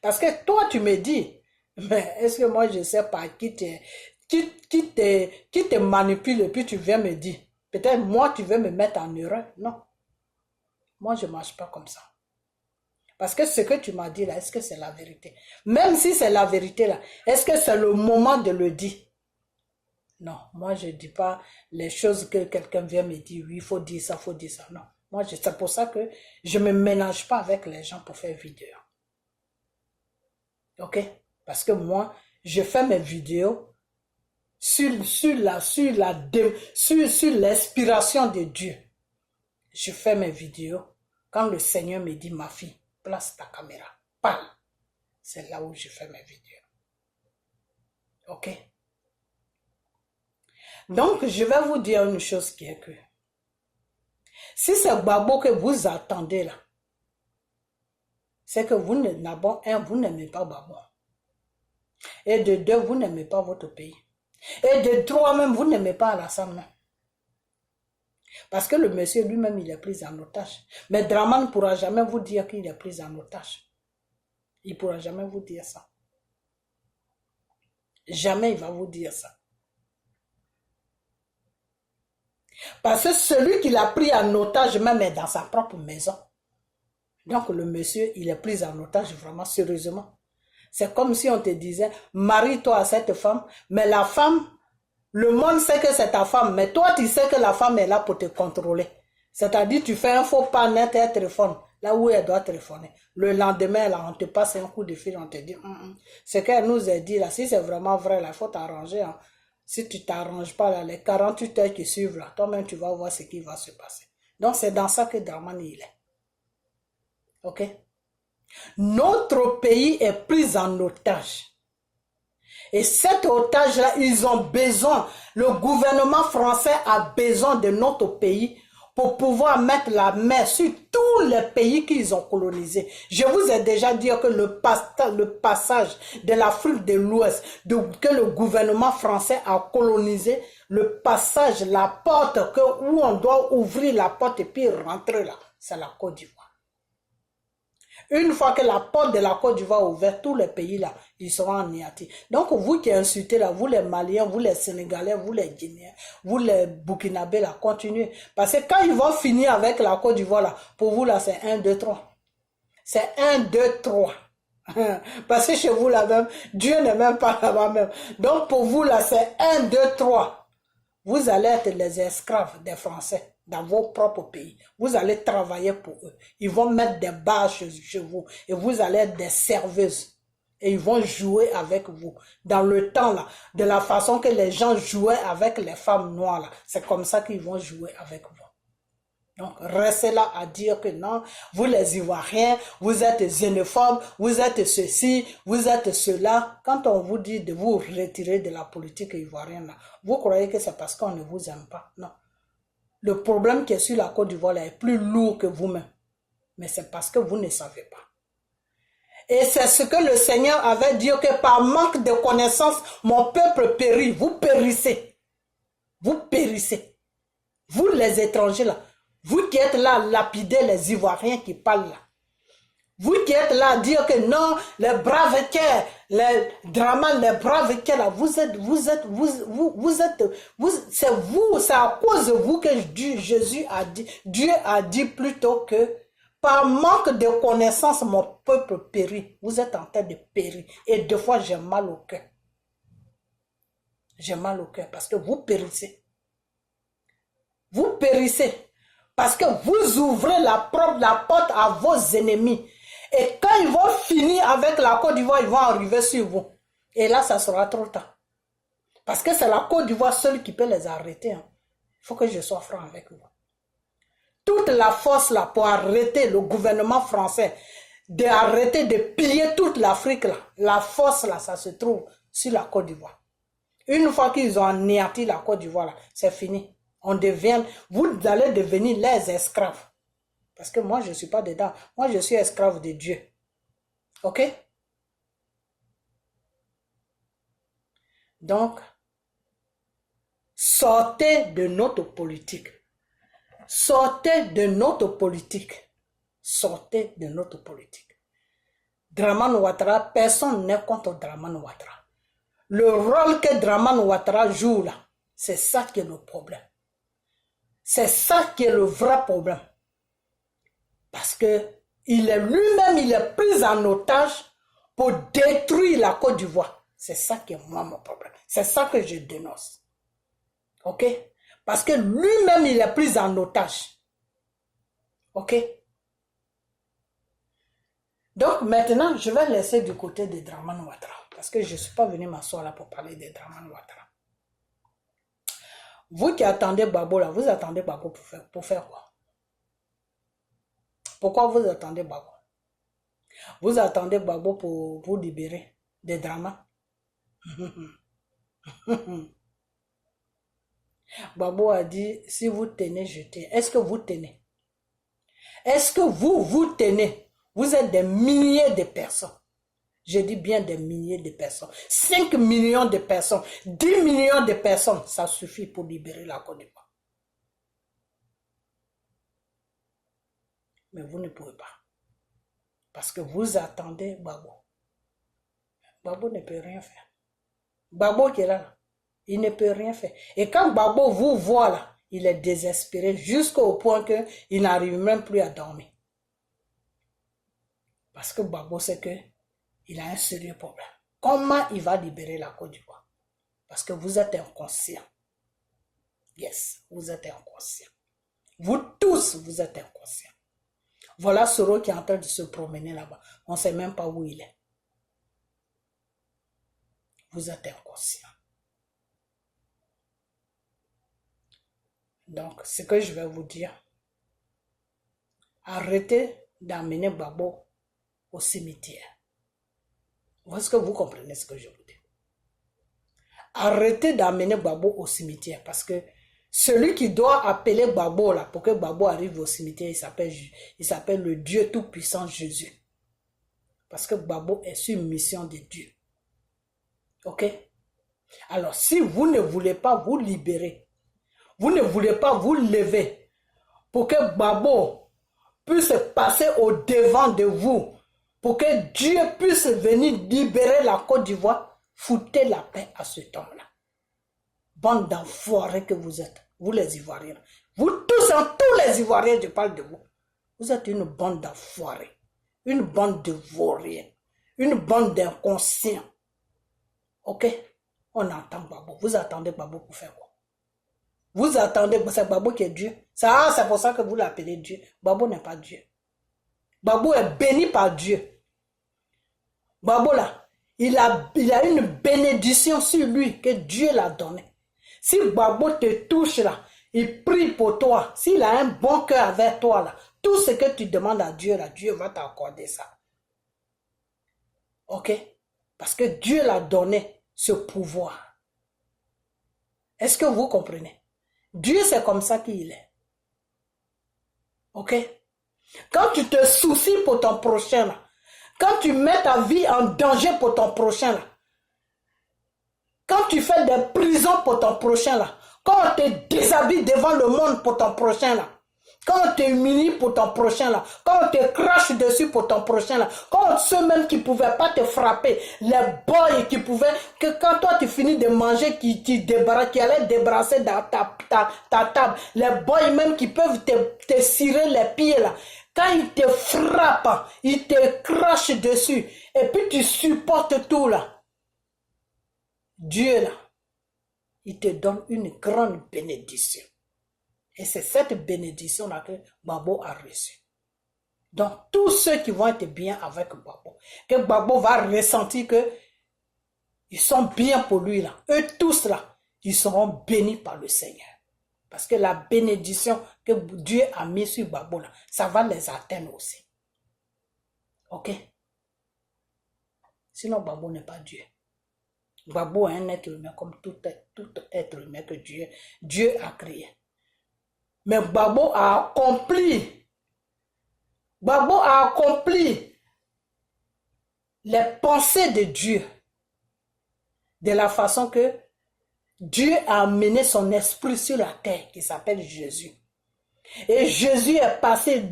Parce que toi, tu me dis, mais est-ce que moi, je ne sais pas qui te manipule et puis tu viens me dire. Peut-être moi, tu veux me mettre en erreur. Non. Moi, je ne marche pas comme ça. Parce que ce que tu m'as dit là, est-ce que c'est la vérité? Même si c'est la vérité là, est-ce que c'est le moment de le dire? Non, moi je ne dis pas les choses que quelqu'un vient me dire, oui, il faut dire ça, il faut dire ça. Non, moi c'est pour ça que je ne me mélange pas avec les gens pour faire vidéo. Ok? Parce que moi, je fais mes vidéos sur l'inspiration de Dieu. Je fais mes vidéos quand le Seigneur me dit, ma fille, place ta caméra, parle. C'est là où je fais mes vidéos. Ok? Donc, je vais vous dire une chose qui est que si c'est Gbagbo que vous attendez là, c'est que vous n'aimez pas Gbagbo. Et de deux, vous n'aimez pas votre pays. Et de trois même, vous n'aimez pas Alassane même. Parce que le monsieur lui-même, il est pris en otage. Mais Draman ne pourra jamais vous dire qu'il est pris en otage. Il ne pourra jamais vous dire ça. Jamais il va vous dire ça. Parce que celui qui l'a pris en otage même est dans sa propre maison. Donc le monsieur, il est pris en otage vraiment sérieusement. C'est comme si on te disait, marie-toi à cette femme, mais la femme, le monde sait que c'est ta femme, mais toi tu sais que la femme est là pour te contrôler. C'est-à-dire tu fais un faux pas net, elle téléphone, là où elle doit téléphoner. Le lendemain, là, on te passe un coup de fil, on te dit, ce qu'elle nous a dit là, si c'est vraiment vrai, là, il faut t'arranger. Hein. Si tu t'arranges pas, là, les 48 heures qui suivent, là, toi-même, tu vas voir ce qui va se passer. Donc, c'est dans ça que Draman, il est. Ok? Notre pays est pris en otage. Et cet otage-là, ils ont besoin, le gouvernement français a besoin de notre pays pour pouvoir mettre la main sur tous les pays qu'ils ont colonisés. Je vous ai déjà dit que le passage de l'Afrique de l'Ouest, que le gouvernement français a colonisé, le passage, la porte, où on doit ouvrir la porte et puis rentrer là, c'est la Côte d'Ivoire. Une fois que la porte de la Côte d'Ivoire est ouverte, tous les pays là, ils seront anéantis. Donc vous qui insultez là, vous les Maliens, vous les Sénégalais, vous les Guinéens, vous les Burkinabés là, continuez. Parce que quand ils vont finir avec la Côte d'Ivoire là, pour vous là, c'est 1, 2, 3. C'est 1, 2, 3. Parce que chez vous là même, Dieu n'est même pas là-bas même. Donc pour vous là, c'est 1, 2, 3. Vous allez être les esclaves des Français dans vos propres pays. Vous allez travailler pour eux. Ils vont mettre des barres chez vous et vous allez être des serveuses. Et ils vont jouer avec vous. Dans le temps là, de la façon que les gens jouaient avec les femmes noires là, c'est comme ça qu'ils vont jouer avec vous. Donc, restez là à dire que non, vous les Ivoiriens, vous êtes xénophobes, vous êtes ceci, vous êtes cela. Quand on vous dit de vous retirer de la politique ivoirienne, là, vous croyez que c'est parce qu'on ne vous aime pas. Non. Le problème qui est sur la Côte d'Ivoire est plus lourd que vous-même. Mais c'est parce que vous ne savez pas. Et c'est ce que le Seigneur avait dit, que par manque de connaissance, mon peuple périt. Vous périssez. Vous périssez. Vous les étrangers là. Vous qui êtes là, lapider les Ivoiriens qui parlent là. Vous qui êtes là à dire que non, les braves cœurs, les dramas, les braves cœurs, là, c'est vous, c'est à cause de vous que Dieu a dit plutôt que par manque de connaissance, mon peuple périt. Vous êtes en train de périr. Et des fois, j'ai mal au cœur. J'ai mal au cœur parce que vous périssez. Vous périssez. Parce que vous ouvrez la porte à vos ennemis. Et quand ils vont finir avec la Côte d'Ivoire, ils vont arriver sur vous. Et là, ça sera trop tard. Parce que c'est la Côte d'Ivoire seule qui peut les arrêter. Il faut que je sois franc avec vous. Toute la force là pour arrêter le gouvernement français, d'arrêter de piller toute l'Afrique là, la force là, ça se trouve sur la Côte d'Ivoire. Une fois qu'ils ont anéanti la Côte d'Ivoire là, c'est fini. Vous allez devenir les esclaves. Parce que moi, je ne suis pas dedans. Moi, je suis esclave de Dieu. Ok? Donc, sortez de notre politique. Sortez de notre politique. Sortez de notre politique. Dramane Ouattara, personne n'est contre Dramane Ouattara. Le rôle que Dramane Ouattara joue là, c'est ça qui est le problème. C'est ça qui est le vrai problème. Parce que il est lui-même, il est pris en otage pour détruire la Côte d'Ivoire. C'est ça qui est moi mon problème. C'est ça que je dénonce. Ok? Parce que lui-même, il est pris en otage. Ok? Donc maintenant, je vais laisser du côté de Dramane Ouattara. Parce que je ne suis pas venu m'asseoir là pour parler de Dramane Ouattara. Vous qui attendez Gbagbo là, vous attendez Gbagbo pour faire quoi? Pourquoi vous attendez Gbagbo? Vous attendez Gbagbo pour vous libérer des dramas? Gbagbo a dit, si vous tenez, je tiens. Est-ce que vous tenez? Est-ce que vous tenez? Vous êtes des milliers de personnes. Je dis bien des milliers de personnes. 5 millions de personnes, 10 millions de personnes, ça suffit pour libérer la Côte d'Ivoire. Mais vous ne pouvez pas. Parce que vous attendez Gbagbo. Gbagbo ne peut rien faire. Gbagbo qui est là, il ne peut rien faire. Et quand Gbagbo vous voit là, il est désespéré jusqu'au point qu'il n'arrive même plus à dormir. Parce que Gbagbo sait qu'il a un sérieux problème. Comment il va libérer la Côte d'Ivoire? Parce que vous êtes inconscient. Yes, vous êtes inconscient. Vous tous, vous êtes inconscients. Voilà Soro qui est en train de se promener là-bas. On ne sait même pas où il est. Vous êtes inconscient. Donc, ce que je vais vous dire, arrêtez d'amener Gbagbo au cimetière. Est-ce que vous comprenez ce que je vous dis? Arrêtez d'amener Gbagbo au cimetière parce que celui qui doit appeler Gbagbo là, pour que Gbagbo arrive au cimetière, il s'appelle le Dieu Tout-Puissant Jésus. Parce que Gbagbo est sur une mission de Dieu. Ok? Alors, si vous ne voulez pas vous libérer, vous ne voulez pas vous lever pour que Gbagbo puisse passer au devant de vous, pour que Dieu puisse venir libérer la Côte d'Ivoire, foutez la paix à ce temps-là. Bande d'enfoirés que vous êtes, vous les Ivoiriens. Vous tous, tous les Ivoiriens, je parle de vous. Vous êtes une bande d'enfoirés, une bande de vauriens, une bande d'inconscients. Ok? On entend Gbagbo. Vous attendez Gbagbo pour faire quoi? Vous attendez, c'est Gbagbo qui est Dieu. C'est pour ça que vous l'appelez Dieu. Gbagbo n'est pas Dieu. Gbagbo est béni par Dieu. Gbagbo là, il a une bénédiction sur lui que Dieu l'a donnée. Si Gbagbo te touche là, il prie pour toi. S'il a un bon cœur avec toi là, tout ce que tu demandes à Dieu là, Dieu va t'accorder ça. Ok? Parce que Dieu l'a donné ce pouvoir. Est-ce que vous comprenez? Dieu, c'est comme ça qu'il est. Ok? Quand tu te soucies pour ton prochain là, quand tu mets ta vie en danger pour ton prochain là, quand tu fais des prisons pour ton prochain là, quand on te déshabille devant le monde pour ton prochain là, Quand on t'humilie pour ton prochain là, quand on te crache dessus pour ton prochain là, quand ceux même qui ne pouvaient pas te frapper, les boys qui pouvaient, que quand toi tu finis de manger, qui allaient débarrasser dans ta table, les boys même qui peuvent te cirer les pieds là, quand ils te frappent, ils te crachent dessus, et puis tu supportes tout là, Dieu là, il te donne une grande bénédiction. Et c'est cette bénédiction-là que Babo a reçue. Donc, tous ceux qui vont être bien avec Babo, que Babo va ressentir que ils sont bien pour lui là. Eux tous là, ils seront bénis par le Seigneur. Parce que la bénédiction que Dieu a mise sur Babo là, ça va les atteindre aussi. Ok? Sinon, Babo n'est pas Dieu. Babo est un être humain comme tout être humain que Dieu a créé. Mais Babo a accompli les pensées de Dieu de la façon que Dieu a amené son esprit sur la terre qui s'appelle Jésus. Et Jésus est passé,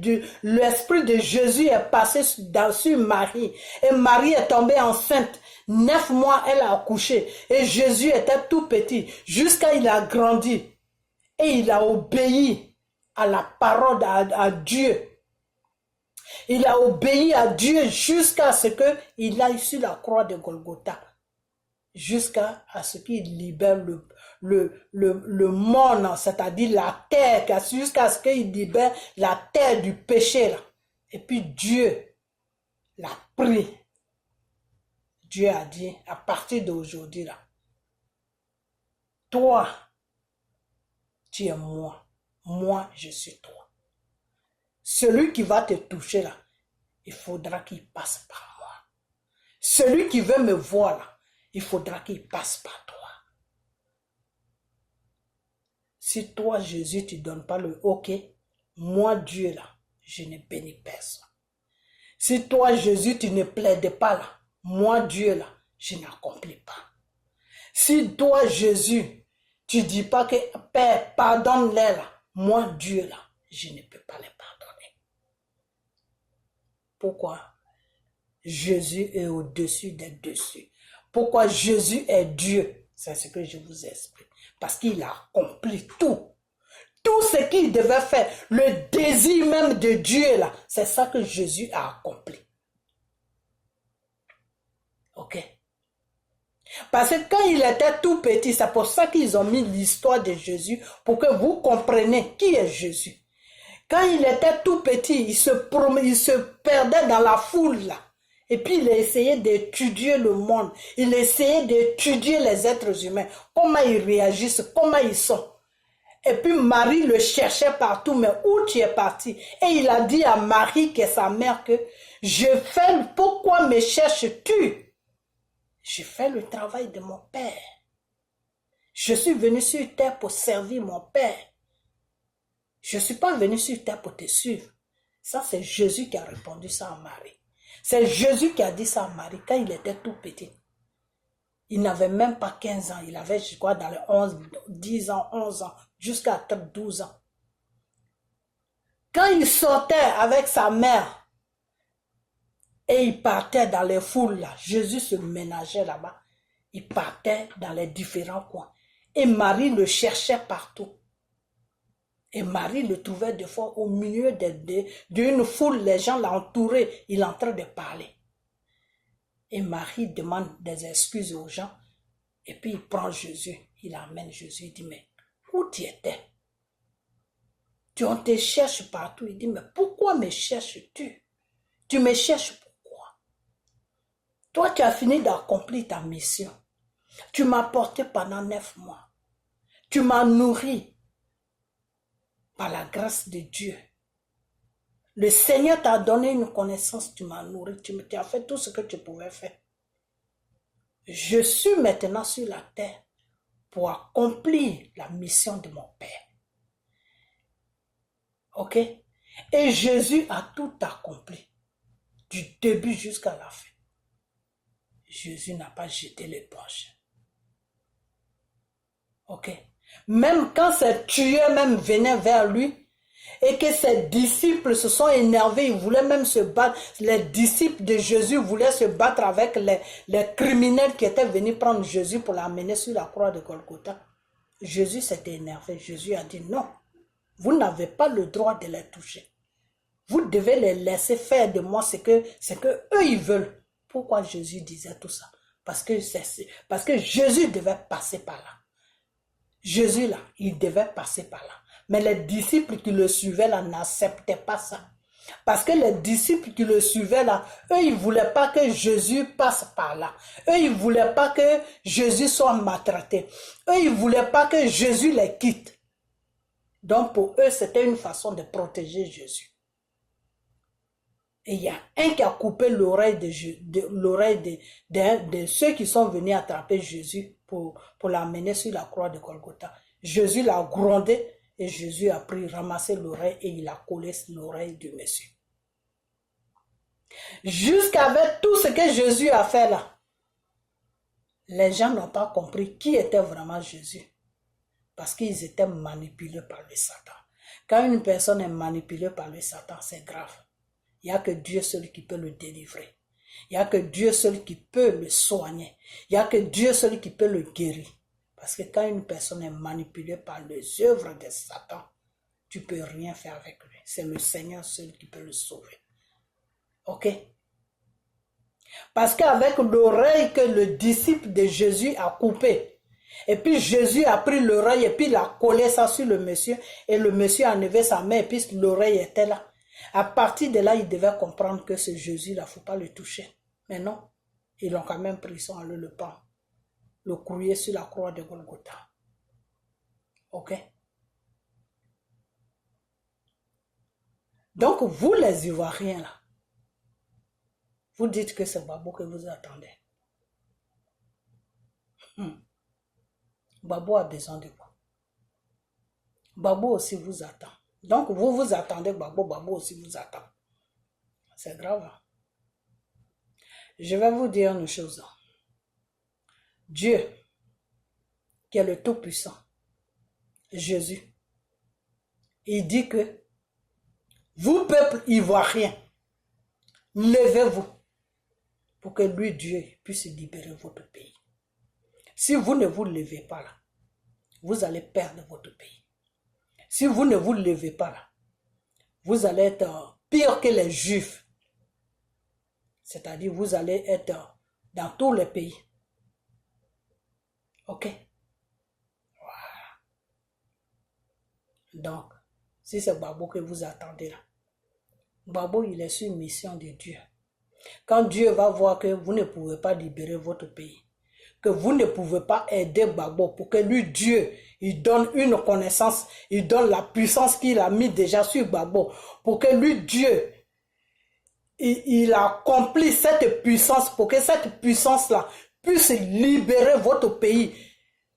l'esprit de Jésus est passé sur Marie. Et Marie est tombée enceinte. 9 mois, elle a accouché. Et Jésus était tout petit jusqu'à il a grandi. Et il a obéi à la parole à Dieu. Il a obéi à Dieu jusqu'à ce qu'il aille sur la croix de Golgotha. Jusqu'à ce qu'il libère le monde, c'est-à-dire la terre, jusqu'à ce qu'il libère la terre du péché. Là. Et puis Dieu l'a pris. Dieu a dit, à partir d'aujourd'hui, là, toi, tu es moi. Moi, je suis toi. Celui qui va te toucher là, il faudra qu'il passe par moi. Celui qui veut me voir là, il faudra qu'il passe par toi. Si toi, Jésus, tu ne donnes pas le OK, moi, Dieu là, je ne bénis personne. Si toi, Jésus, tu ne plaides pas là, moi, Dieu là, je n'accomplis pas. Si toi, Jésus, tu ne dis pas que Père, pardonne-les là, moi, Dieu là, je ne peux pas les pardonner. Pourquoi? Jésus est au-dessus des dessus. Pourquoi Jésus est Dieu? C'est ce que je vous explique. Parce qu'il a accompli tout. Tout ce qu'il devait faire, le désir même de Dieu là, c'est ça que Jésus a accompli. Ok? Parce que quand il était tout petit, c'est pour ça qu'ils ont mis l'histoire de Jésus, pour que vous compreniez qui est Jésus. Quand il était tout petit, il se perdait dans la foule là. Et puis il essayait d'étudier le monde. Il essayait d'étudier les êtres humains. Comment ils réagissent, comment ils sont. Et puis Marie le cherchait partout, mais où tu es parti? Et il a dit à Marie, qui est sa mère, que je fais, pourquoi me cherches-tu? Je fais le travail de mon Père. Je suis venu sur terre pour servir mon Père. Je ne suis pas venu sur terre pour te suivre. Ça, c'est Jésus qui a répondu ça à Marie. C'est Jésus qui a dit ça à Marie quand il était tout petit. Il n'avait même pas 15 ans. Il avait, je crois, dans les 10 ans, 11 ans, jusqu'à 12 ans. Quand il sortait avec sa mère et il partait dans les foules, là, Jésus se ménageait là-bas. Il partait dans les différents coins. Et Marie le cherchait partout. Et Marie le trouvait des fois au milieu d'une foule, les gens l'entouraient, il est en train de parler. Et Marie demande des excuses aux gens, et puis il prend Jésus, il amène Jésus, il dit, mais où tu étais? On te cherche partout, il dit, mais pourquoi me cherches-tu? Tu me cherches pourquoi? Toi, tu as fini d'accomplir ta mission. Tu m'as porté pendant 9 mois. Tu m'as nourri. Par la grâce de Dieu. Le Seigneur t'a donné une connaissance, tu m'as nourri, tu as fait tout ce que tu pouvais faire. Je suis maintenant sur la terre pour accomplir la mission de mon Père. Ok? Et Jésus a tout accompli, du début jusqu'à la fin. Jésus n'a pas jeté l'éponge. Ok? Même quand ces tueurs même venaient vers lui, Et que ses disciples se sont énervés, ils voulaient même se battre. Les disciples de Jésus voulaient se battre avec les criminels qui étaient venus prendre Jésus pour l'amener sur la croix de Golgotha. Jésus s'était énervé. Jésus a dit non, vous n'avez pas le droit de les toucher. Vous devez les laisser faire de moi ce que eux ils veulent. Pourquoi Jésus disait tout ça? Parce que Jésus devait passer par là. Jésus là, il devait passer par là. Mais les disciples qui le suivaient là n'acceptaient pas ça. Parce que les disciples qui le suivaient là, eux ils ne voulaient pas que Jésus passe par là. Eux ils ne voulaient pas que Jésus soit maltraité. Eux ils ne voulaient pas que Jésus les quitte. Donc pour eux c'était une façon de protéger Jésus. Et il y a un qui a coupé l'oreille de ceux qui sont venus attraper Jésus pour l'amener sur la croix de Golgotha. Jésus l'a grondé et Jésus a pris, ramassé l'oreille et il a collé l'oreille du monsieur. Jusqu'avec tout ce que Jésus a fait là, les gens n'ont pas compris qui était vraiment Jésus. Parce qu'ils étaient manipulés par le Satan. Quand une personne est manipulée par le Satan, c'est grave. Il n'y a que Dieu seul qui peut le délivrer. Il n'y a que Dieu seul qui peut le soigner. Il n'y a que Dieu seul qui peut le guérir. Parce que quand une personne est manipulée par les œuvres de Satan, tu ne peux rien faire avec lui. C'est le Seigneur seul qui peut le sauver. Ok? Parce qu'avec l'oreille que le disciple de Jésus a coupée, et puis Jésus a pris l'oreille et puis il a collé ça sur le monsieur, et le monsieur a enlevé sa main et puis l'oreille était là. À partir de là, il devait comprendre que ce Jésus-là, il ne faut pas le toucher. Mais non, ils l'ont quand même pris, ils sont allés le prendre, le couiller sur la croix de Golgotha. Ok? Donc, vous les Ivoiriens, là, vous dites que c'est Babo que vous attendez. Babo a besoin de vous. Babo aussi vous attend. Donc, vous vous attendez Babo, Babo aussi vous attend. C'est grave. Je vais vous dire une chose. Dieu, qui est le Tout-Puissant, Jésus, il dit que vous, peuple ivoirien, levez-vous pour que lui, Dieu, puisse libérer votre pays. Si vous ne vous levez pas là, vous allez perdre votre pays. Si vous ne vous levez pas là, vous allez être pire que les Juifs. C'est-à-dire, vous allez être dans tous les pays. Ok? Voilà. Donc, si c'est Babo que vous attendez là, Babo, il est sur une mission de Dieu. Quand Dieu va voir que vous ne pouvez pas libérer votre pays, que vous ne pouvez pas aider Babo pour que lui, Dieu, il donne une connaissance, il donne la puissance qu'il a mis déjà sur Babo, pour que lui, Dieu, il accomplit cette puissance, pour que cette puissance-là puisse libérer votre pays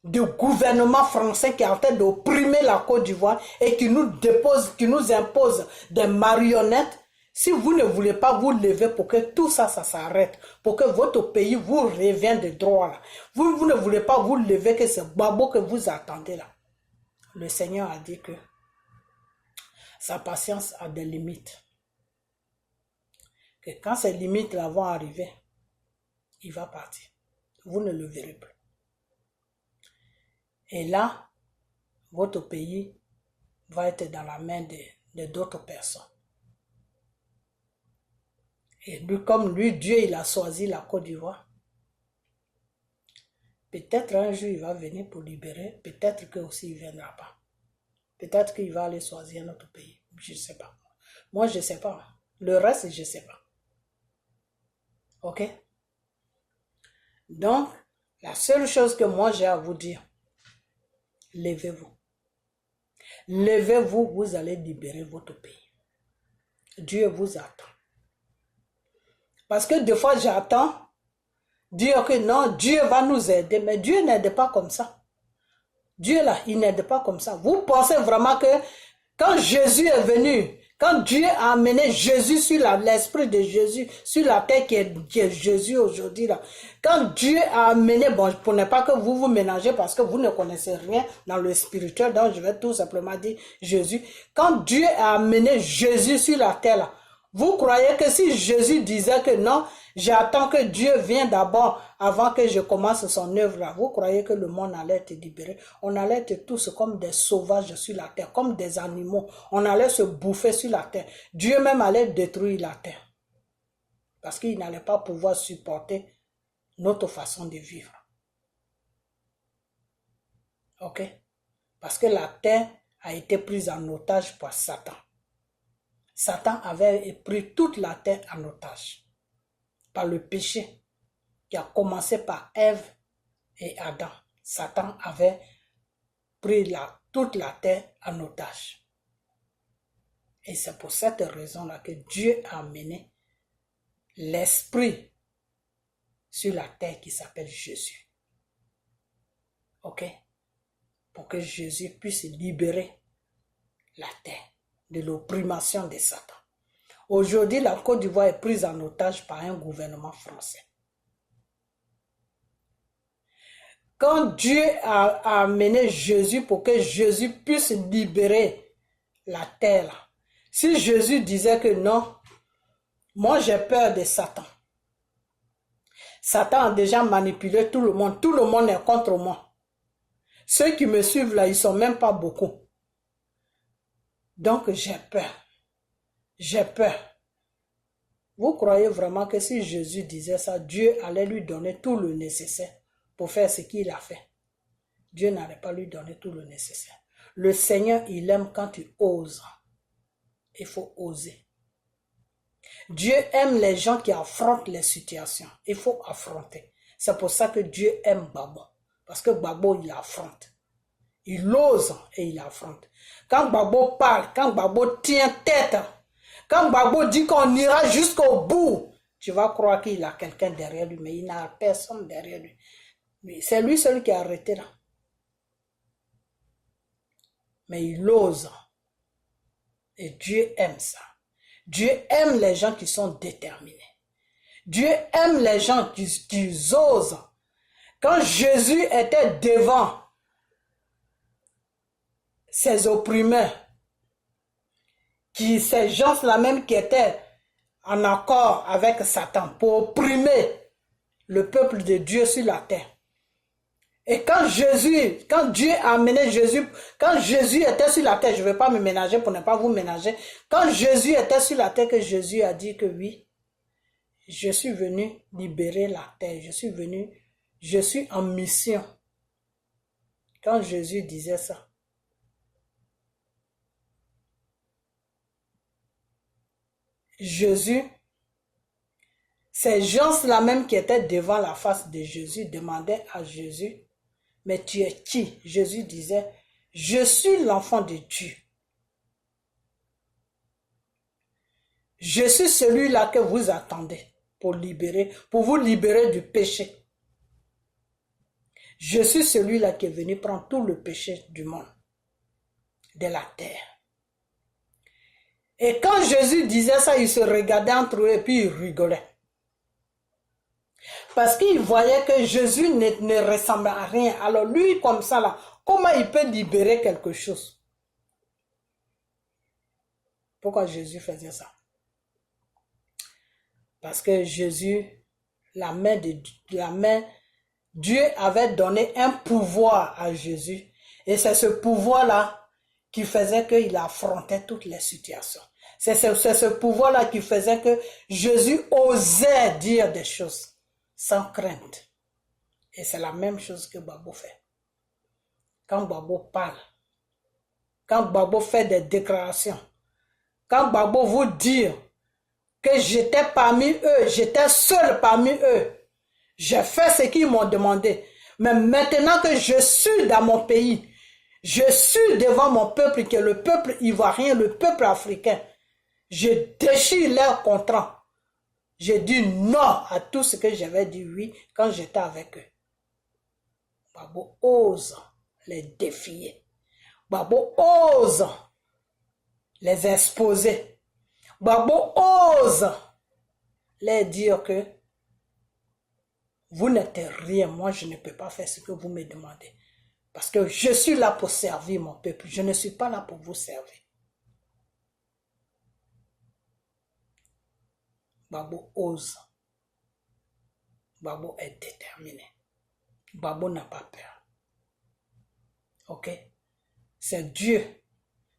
du gouvernement français qui est en train d'opprimer la Côte d'Ivoire et qui nous impose des marionnettes. Si vous ne voulez pas vous lever pour que tout ça, ça s'arrête, pour que votre pays vous revienne de droit là, vous ne voulez pas vous lever que c'est Babo que vous attendez là. Le Seigneur a dit que sa patience a des limites. Que quand ces limites là vont arriver, il va partir. Vous ne le verrez plus. Et là, votre pays va être dans la main de d'autres personnes. Et lui, comme lui, Dieu, il a choisi la Côte d'Ivoire. Peut-être un jour, il va venir pour libérer. Peut-être que aussi, il ne viendra pas. Peut-être qu'il va aller choisir un autre pays. Je ne sais pas. Moi, je ne sais pas. Le reste, je ne sais pas. Ok? Donc, la seule chose que moi, j'ai à vous dire, levez-vous. Levez-vous, vous allez libérer votre pays. Dieu vous attend. Parce que des fois, j'attends dire que non, Dieu va nous aider. Mais Dieu n'aide pas comme ça. Dieu là, il n'aide pas comme ça. Vous pensez vraiment que quand Jésus est venu, Quand Dieu a amené Jésus sur l'esprit de Jésus sur la terre qui est Jésus aujourd'hui là. Quand Dieu a amené, bon, pour ne pas que vous vous mélangez parce que vous ne connaissez rien dans le spirituel, donc je vais tout simplement dire Jésus. Quand Dieu a amené Jésus sur la terre là, vous croyez que si Jésus disait que non, j'attends que Dieu vienne d'abord avant que je commence son œuvre là, vous croyez que le monde allait être libéré? On allait être tous comme des sauvages sur la terre, comme des animaux. On allait se bouffer sur la terre. Dieu même allait détruire la terre. Parce qu'il n'allait pas pouvoir supporter notre façon de vivre. Ok? Parce que la terre a été prise en otage par Satan. Satan avait pris toute la terre en otage par le péché qui a commencé par Ève et Adam. Satan avait pris toute la terre en otage. Et c'est pour cette raison-là que Dieu a amené l'esprit sur la terre qui s'appelle Jésus. Ok? Pour que Jésus puisse libérer la terre de l'opprimation de Satan. Aujourd'hui, la Côte d'Ivoire est prise en otage par un gouvernement français. Quand Dieu a amené Jésus pour que Jésus puisse libérer la terre, si Jésus disait que non, moi j'ai peur de Satan. Satan a déjà manipulé tout le monde est contre moi. Ceux qui me suivent là, ils ne sont même pas beaucoup. Donc j'ai peur. J'ai peur. Vous croyez vraiment que si Jésus disait ça, Dieu allait lui donner tout le nécessaire pour faire ce qu'il a fait? Dieu n'allait pas lui donner tout le nécessaire. Le Seigneur, il aime quand tu oses. Il faut oser. Dieu aime les gens qui affrontent les situations. Il faut affronter. C'est pour ça que Dieu aime Gbagbo. Parce que Gbagbo, il affronte. Il ose et il affronte. Quand Gbagbo parle, quand Gbagbo tient tête, quand Gbagbo dit qu'on ira jusqu'au bout, tu vas croire qu'il a quelqu'un derrière lui, mais il n'a personne derrière lui. C'est lui seul qui est arrêté là. Mais il ose. Et Dieu aime ça. Dieu aime les gens qui sont déterminés. Dieu aime les gens qui osent. Quand Jésus était devant ces opprimeurs, ces gens-là même qui étaient en accord avec Satan pour opprimer le peuple de Dieu sur la terre. Et quand Dieu a amené Jésus, quand Jésus était sur la terre, je ne vais pas me ménager pour ne pas vous ménager, quand Jésus était sur la terre, que Jésus a dit que oui, je suis venu libérer la terre, je suis en mission. Quand Jésus disait ça, Jésus, ces gens-là même qui étaient devant la face de Jésus demandaient à Jésus, mais tu es qui? Jésus disait, je suis l'enfant de Dieu. Je suis celui-là que vous attendez pour vous libérer du péché. Je suis celui-là qui est venu prendre tout le péché du monde, de la terre. Et quand Jésus disait ça, il se regardait entre eux et puis il rigolait. Parce qu'il voyait que Jésus ne ressemblait à rien. Alors lui, comme ça, là, comment il peut libérer quelque chose? Pourquoi Jésus faisait ça? Parce que Jésus, Dieu avait donné un pouvoir à Jésus. Et c'est ce pouvoir-là qui faisait qu'il affrontait toutes les situations. C'est ce pouvoir-là qui faisait que Jésus osait dire des choses sans crainte. Et c'est la même chose que Gbagbo fait. Quand Gbagbo parle, quand Gbagbo fait des déclarations, quand Gbagbo vous dit que j'étais parmi eux, j'étais seul parmi eux, j'ai fait ce qu'ils m'ont demandé. Mais maintenant que je suis dans mon pays, je suis devant mon peuple, qui est le peuple ivoirien, le peuple africain, je déchire leurs contrats. J'ai dit non à tout ce que j'avais dit oui quand j'étais avec eux. Gbagbo ose les défier. Gbagbo ose les exposer. Gbagbo ose leur dire que vous n'êtes rien, moi je ne peux pas faire ce que vous me demandez. Parce que je suis là pour servir mon peuple, je ne suis pas là pour vous servir. Gbagbo ose. Gbagbo est déterminé. Gbagbo n'a pas peur. Ok? C'est Dieu.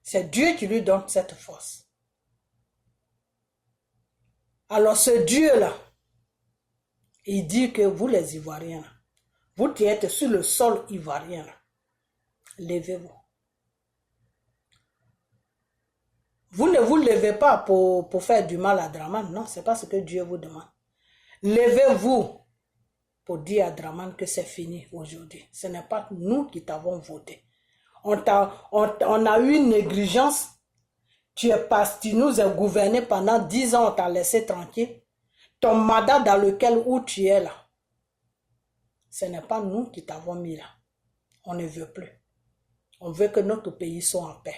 C'est Dieu qui lui donne cette force. Alors ce Dieu-là, il dit que vous les Ivoiriens, vous qui êtes sur le sol ivoirien, levez-vous. Vous ne vous levez pas pour faire du mal à Draman, non, ce n'est pas ce que Dieu vous demande. Levez-vous pour dire à Draman que c'est fini aujourd'hui. Ce n'est pas nous qui t'avons voté. On a eu une négligence. Tu nous as gouverné pendant 10 ans, on t'a laissé tranquille. Ton mandat dans lequel où tu es là, ce n'est pas nous qui t'avons mis là. On ne veut plus. On veut que notre pays soit en paix.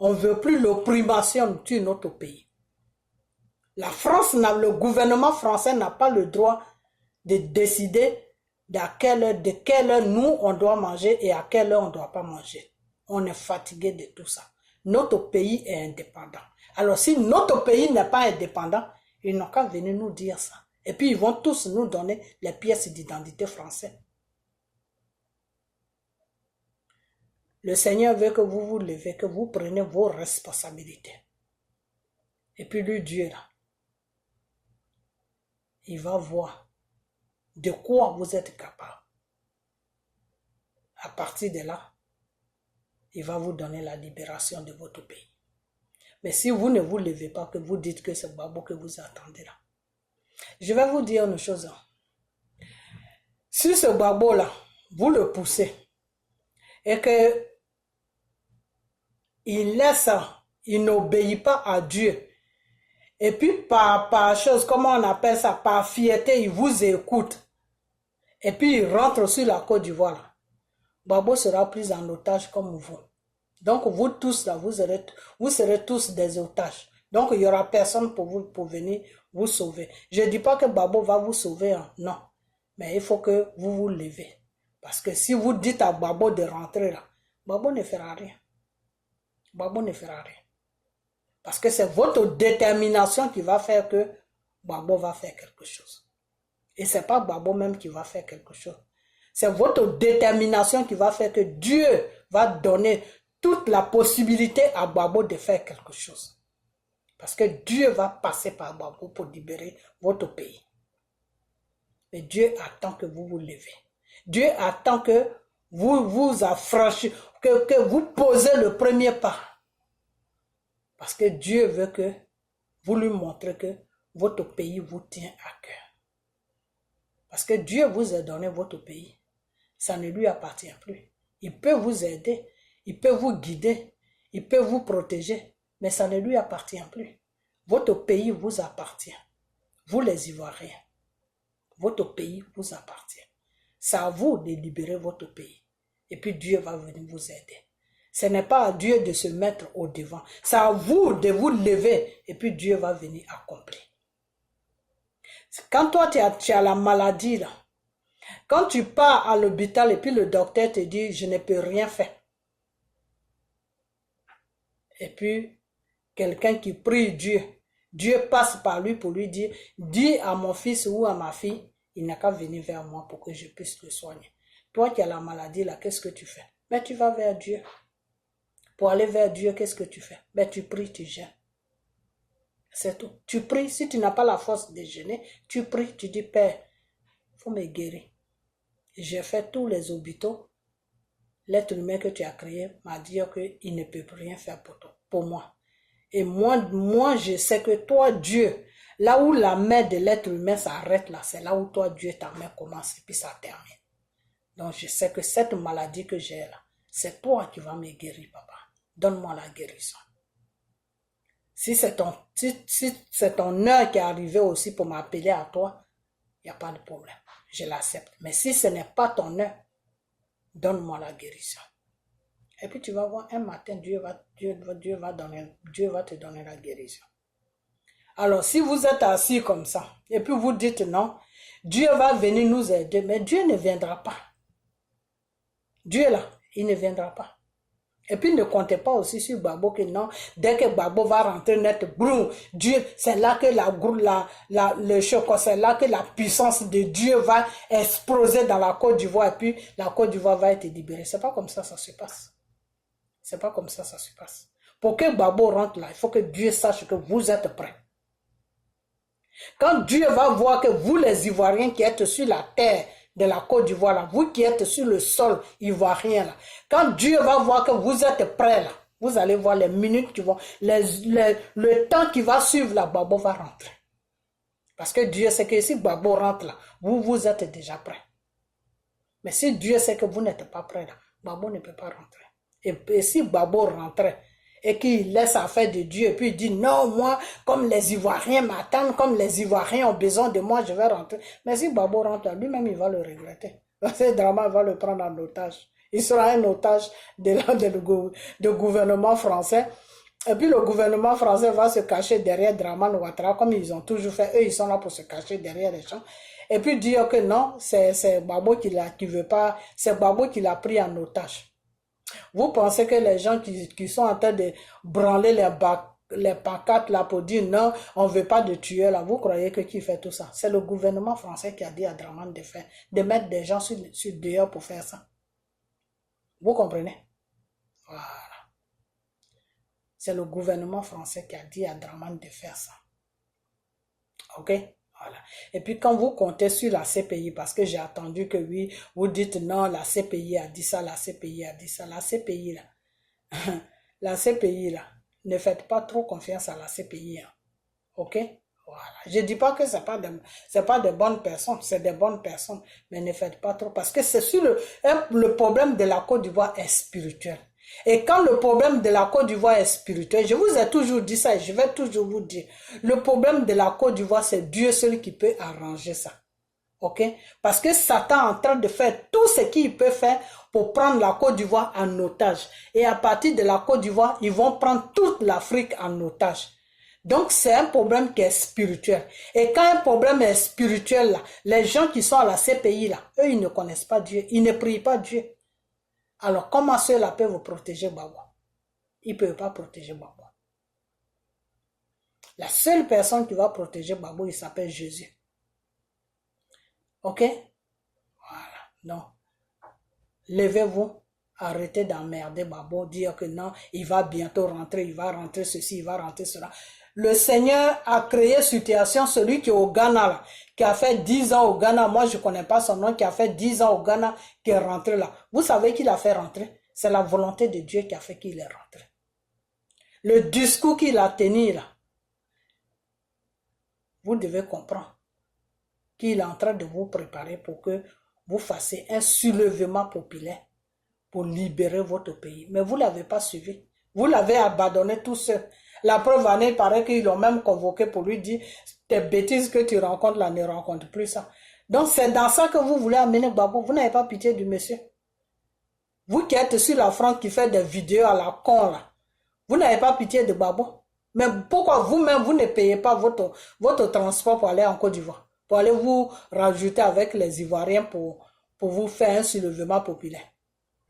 On ne veut plus l'opprimation de notre pays. La France, le gouvernement français n'a pas le droit de décider de quelle heure nous on doit manger et à quelle heure on ne doit pas manger. On est fatigué de tout ça. Notre pays est indépendant. Alors si notre pays n'est pas indépendant, ils n'ont qu'à venir nous dire ça. Et puis ils vont tous nous donner les pièces d'identité françaises. Le Seigneur veut que vous vous levez, que vous preniez vos responsabilités. Et puis lui, Dieu, là, il va voir de quoi vous êtes capable. À partir de là, il va vous donner la libération de votre pays. Mais si vous ne vous levez pas, que vous dites que c'est Gbagbo que vous attendez là, je vais vous dire une chose. Si ce Gbagbo là, vous le poussez, et que il n'obéit pas à Dieu, et puis par chose, comment on appelle ça, par fierté, il vous écoute, et puis il rentre sur la Côte d'Ivoire, Gbagbo sera pris en otage comme vous. Donc vous tous là, vous serez tous des otages. Donc il n'y aura personne pour venir vous sauver. Je ne dis pas que Gbagbo va vous sauver, hein. Non. Mais il faut que vous vous levez. Parce que si vous dites à Gbagbo de rentrer là, Gbagbo ne fera rien. Gbagbo ne fera rien. Parce que c'est votre détermination qui va faire que Gbagbo va faire quelque chose. Et ce n'est pas Gbagbo même qui va faire quelque chose. C'est votre détermination qui va faire que Dieu va donner toute la possibilité à Gbagbo de faire quelque chose. Parce que Dieu va passer par Gbagbo pour libérer votre pays. Mais Dieu attend que vous vous levez. Dieu attend que vous vous affranchissiez, que vous posez le premier pas. Parce que Dieu veut que vous lui montrez que votre pays vous tient à cœur. Parce que Dieu vous a donné votre pays. Ça ne lui appartient plus. Il peut vous aider, il peut vous guider, il peut vous protéger, mais ça ne lui appartient plus. Votre pays vous appartient. Vous les Ivoiriens, votre pays vous appartient. C'est à vous de libérer votre pays. Et puis Dieu va venir vous aider. Ce n'est pas à Dieu de se mettre au devant. C'est à vous de vous lever et puis Dieu va venir accomplir. Quand toi tu as la maladie là, quand tu pars à l'hôpital et puis le docteur te dit je ne peux rien faire. Et puis quelqu'un qui prie Dieu, Dieu passe par lui pour lui dire, dis à mon fils ou à ma fille, il n'a qu'à venir vers moi pour que je puisse le soigner. Toi qui as la maladie là, qu'est-ce que tu fais? Mais tu vas vers Dieu. Pour aller vers Dieu, qu'est-ce que tu fais? Mais tu pries, tu jeûnes. C'est tout. Tu pries, si tu n'as pas la force de jeûner, tu pries, tu dis, Père, il faut me guérir. J'ai fait tous les hôpitaux. L'être humain que tu as créé m'a dit qu'il ne peut rien faire pour moi. Et moi, je sais que toi, Dieu, là où la main de l'être humain s'arrête là, c'est là où toi, Dieu, ta main commence et puis ça termine. Donc, je sais que cette maladie que j'ai là, c'est toi qui vas me guérir, papa. Donne-moi la guérison. Si c'est ton heure qui est arrivée aussi pour m'appeler à toi, il n'y a pas de problème. Je l'accepte. Mais si ce n'est pas ton heure, donne-moi la guérison. Et puis tu vas voir, un matin, Dieu va te donner la guérison. Alors, si vous êtes assis comme ça, et puis vous dites non, Dieu va venir nous aider, mais Dieu ne viendra pas. Dieu est là, il ne viendra pas. Et puis ne comptez pas aussi sur Gbagbo que non, dès que Gbagbo va rentrer net, boum, Dieu, c'est là que c'est là que la puissance de Dieu va exploser dans la Côte d'Ivoire et puis la Côte d'Ivoire va être libérée. C'est pas comme ça se passe. C'est pas comme ça se passe. Pour que Gbagbo rentre là, il faut que Dieu sache que vous êtes prêts. Quand Dieu va voir que vous les Ivoiriens qui êtes sur la terre de la Côte d'Ivoire, là, vous qui êtes sur le sol ivoirien, là, quand Dieu va voir que vous êtes prêts, là, vous allez voir les minutes qui vont, le temps qui va suivre, là, Gbagbo va rentrer. Parce que Dieu sait que si Gbagbo rentre là, vous êtes déjà prêts. Mais si Dieu sait que vous n'êtes pas prêts là, Gbagbo ne peut pas rentrer. Et si Gbagbo rentrait, et qu'il laisse affaire de Dieu, et puis il dit, non, moi, comme les Ivoiriens m'attendent, comme les Ivoiriens ont besoin de moi, je vais rentrer. Mais si Gbagbo rentre, lui-même, il va le regretter. Ce drama va le prendre en otage. Il sera un otage du gouvernement français. Et puis le gouvernement français va se cacher derrière Draman Ouattara, comme ils ont toujours fait. Eux, ils sont là pour se cacher derrière les gens. Et puis dire que non, c'est Gbagbo qui veut pas, c'est Gbagbo qui l'a pris en otage. Vous pensez que les gens qui sont en train de branler les pancartes là pour dire non, on ne veut pas de tuer là, vous croyez que qui fait tout ça? C'est le gouvernement français qui a dit à Draman de mettre des gens sur dehors pour faire ça. Vous comprenez? Voilà. C'est le gouvernement français qui a dit à Draman de faire ça. Ok? Voilà. Et puis quand vous comptez sur la CPI, parce que j'ai attendu que oui, vous dites non, la CPI a dit ça, la CPI a dit ça, la CPI là, la CPI là, ne faites pas trop confiance à la CPI. Hein. Ok? Voilà. Je ne dis pas que ce n'est pas de bonnes personnes, c'est des bonnes personnes, mais ne faites pas trop, parce que c'est sur le problème de la Côte d'Ivoire est spirituel. Et quand le problème de la Côte d'Ivoire est spirituel, je vous ai toujours dit ça et je vais toujours vous dire, le problème de la Côte d'Ivoire, c'est Dieu seul qui peut arranger ça. Ok? Parce que Satan est en train de faire tout ce qu'il peut faire pour prendre la Côte d'Ivoire en otage. Et à partir de la Côte d'Ivoire, ils vont prendre toute l'Afrique en otage. Donc c'est un problème qui est spirituel. Et quand un problème est spirituel, là, les gens qui sont à la CPI, là, eux, ils ne connaissent pas Dieu, ils ne prient pas Dieu. Alors, comment cela peut vous protéger, Gbagbo? Il ne peut pas protéger Gbagbo. La seule personne qui va protéger Gbagbo, il s'appelle Jésus. Ok? Voilà. Donc, levez-vous, arrêtez d'emmerder Gbagbo, dire que non, il va bientôt rentrer, il va rentrer ceci, il va rentrer cela. Le Seigneur a créé situation, celui qui est au Ghana, là, qui a fait 10 ans au Ghana, moi je ne connais pas son nom, qui a fait 10 ans au Ghana, qui est rentré là. Vous savez qui l'a fait rentrer? C'est la volonté de Dieu qui a fait qu'il est rentré. Le discours qu'il a tenu là, vous devez comprendre qu'il est en train de vous préparer pour que vous fassiez un soulèvement populaire pour libérer votre pays. Mais vous ne l'avez pas suivi. Vous l'avez abandonné tout seul. La preuve en est, il paraît qu'ils l'ont même convoqué pour lui dire tes bêtises que tu rencontres là ne rencontrent plus ça. Donc c'est dans ça que vous voulez amener Gbagbo. Vous n'avez pas pitié du monsieur. Vous qui êtes sur la France qui fait des vidéos à la con là, vous n'avez pas pitié de Gbagbo. Mais pourquoi vous-même vous ne payez pas votre transport pour aller en Côte d'Ivoire? Pour aller vous rajouter avec les Ivoiriens pour vous faire un soulèvement populaire.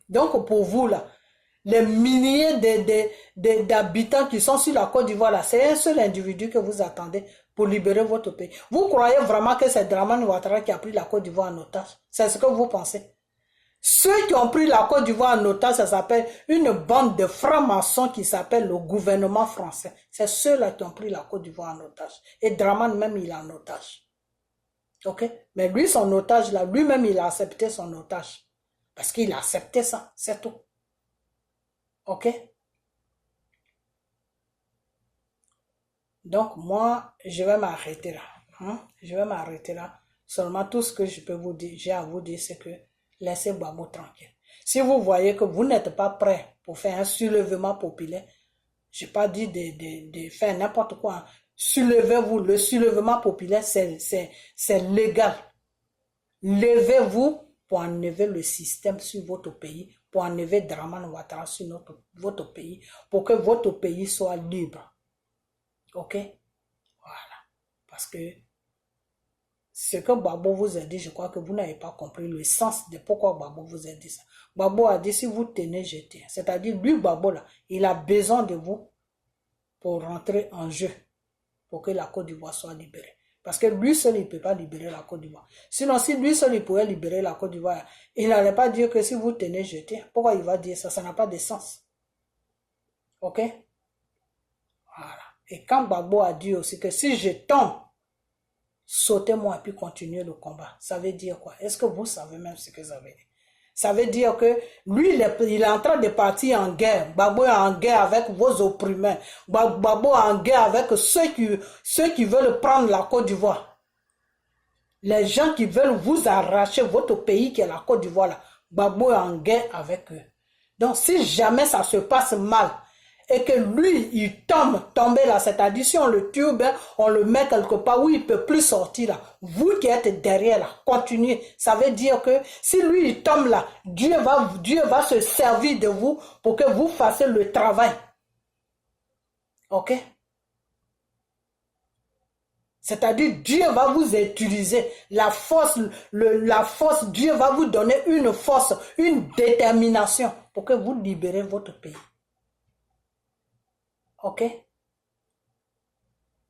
Donc pour vous là, les milliers d'habitants qui sont sur la Côte d'Ivoire, là, c'est un seul individu que vous attendez pour libérer votre pays. Vous croyez vraiment que c'est Draman Ouattara qui a pris la Côte d'Ivoire en otage? C'est ce que vous pensez? Ceux qui ont pris la Côte d'Ivoire en otage, ça s'appelle une bande de francs-maçons qui s'appelle le gouvernement français. C'est ceux-là qui ont pris la Côte d'Ivoire en otage. Et Draman même, il est en otage. Ok? Mais lui, son otage, là, lui-même, il a accepté son otage. Parce qu'il a accepté ça, c'est tout. Ok? Donc, moi, je vais m'arrêter là. Hein? Je vais m'arrêter là. Seulement, tout ce que je peux vous dire, j'ai à vous dire, c'est que laissez Gbagbo tranquille. Si vous voyez que vous n'êtes pas prêt pour faire un soulèvement populaire, je n'ai pas dit de faire n'importe quoi. Soulevez-vous. Le soulèvement populaire, c'est légal. Levez-vous pour enlever le système sur votre pays, pour enlever Dramane Ouattara sur votre pays, pour que votre pays soit libre. Ok? Voilà. Parce que ce que Gbagbo vous a dit, je crois que vous n'avez pas compris le sens de pourquoi Gbagbo vous a dit ça. Gbagbo a dit, si vous tenez, je tiens. C'est-à-dire, lui, Gbagbo, là, il a besoin de vous pour rentrer en jeu, pour que la Côte d'Ivoire soit libérée. Parce que lui seul, il ne peut pas libérer la Côte d'Ivoire. Sinon, si lui seul, il pouvait libérer la Côte d'Ivoire, il n'allait pas dire que si vous tenez, je tiens. Pourquoi il va dire ça? Ça n'a pas de sens. Ok? Voilà. Et quand Gbagbo a dit aussi que si je tombe, sautez-moi et puis continuez le combat. Ça veut dire quoi? Est-ce que vous savez même ce que ça veut dire? Ça veut dire que lui, il est en train de partir en guerre. Gbagbo est en guerre avec vos opprimés. Gbagbo est en guerre avec ceux qui veulent prendre la Côte d'Ivoire. Les gens qui veulent vous arracher votre pays qui est la Côte d'Ivoire là. Gbagbo est en guerre avec eux. Donc si jamais ça se passe mal, et que lui, il tombe là, c'est-à-dire si on le tue, ben, on le met quelque part où il ne peut plus sortir là. Vous qui êtes derrière là, continuez. Ça veut dire que si lui, il tombe là, Dieu va se servir de vous pour que vous fassiez le travail. Ok? C'est-à-dire Dieu va vous utiliser. La force, Dieu va vous donner une force, une détermination pour que vous libérez votre pays. Ok?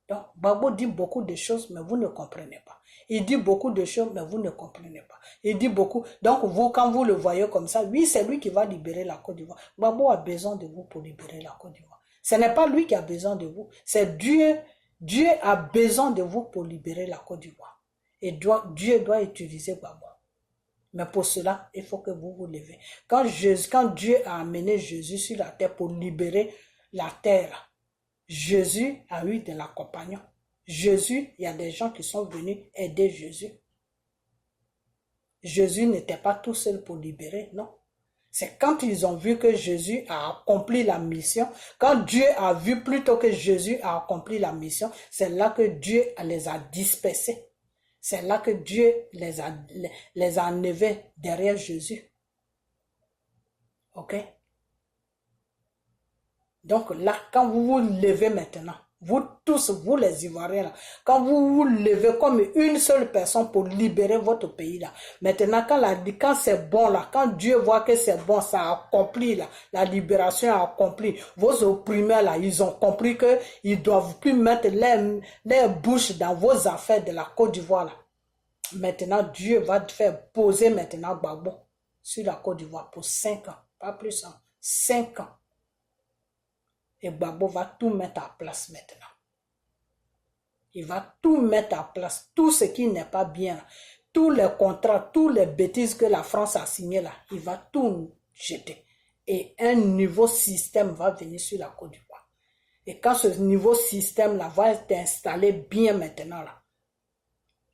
Donc, Gbagbo dit beaucoup de choses, mais vous ne comprenez pas. Il dit beaucoup de choses, mais vous ne comprenez pas. Il dit beaucoup. Donc, vous, quand vous le voyez comme ça, oui, c'est lui qui va libérer la Côte d'Ivoire. Gbagbo a besoin de vous pour libérer la Côte d'Ivoire. Ce n'est pas lui qui a besoin de vous, c'est Dieu. Dieu a besoin de vous pour libérer la Côte d'Ivoire. Et Dieu doit utiliser Gbagbo. Mais pour cela, il faut que vous vous levez. Quand Dieu a amené Jésus sur la terre pour libérer la terre, Jésus a eu de l'accompagnement. Jésus, il y a des gens qui sont venus aider Jésus. Jésus n'était pas tout seul pour libérer, non. C'est quand ils ont vu que Jésus a accompli la mission, quand Dieu a vu plutôt que Jésus a accompli la mission, c'est là que Dieu les a dispersés. C'est là que Dieu les a enlevés derrière Jésus. Ok? Donc là, quand vous vous levez maintenant, vous tous, vous les Ivoiriens là, quand vous vous levez comme une seule personne pour libérer votre pays là, maintenant quand c'est bon là, quand Dieu voit que c'est bon, ça a accompli là, la libération a accompli, vos opprimés là, ils ont compris que ils doivent plus mettre les bouches dans vos affaires de la Côte d'Ivoire là. Maintenant, Dieu va faire poser maintenant Gbagbo sur la Côte d'Ivoire pour 5 ans, pas plus, 5 ans. Et Gbagbo va tout mettre à place maintenant. Il va tout mettre à place. Tout ce qui n'est pas bien. Tous les contrats, toutes les bêtises que la France a signées là. Il va tout jeter. Et un nouveau système va venir sur la Côte d'Ivoire. Et quand ce nouveau système là va être installé bien maintenant là.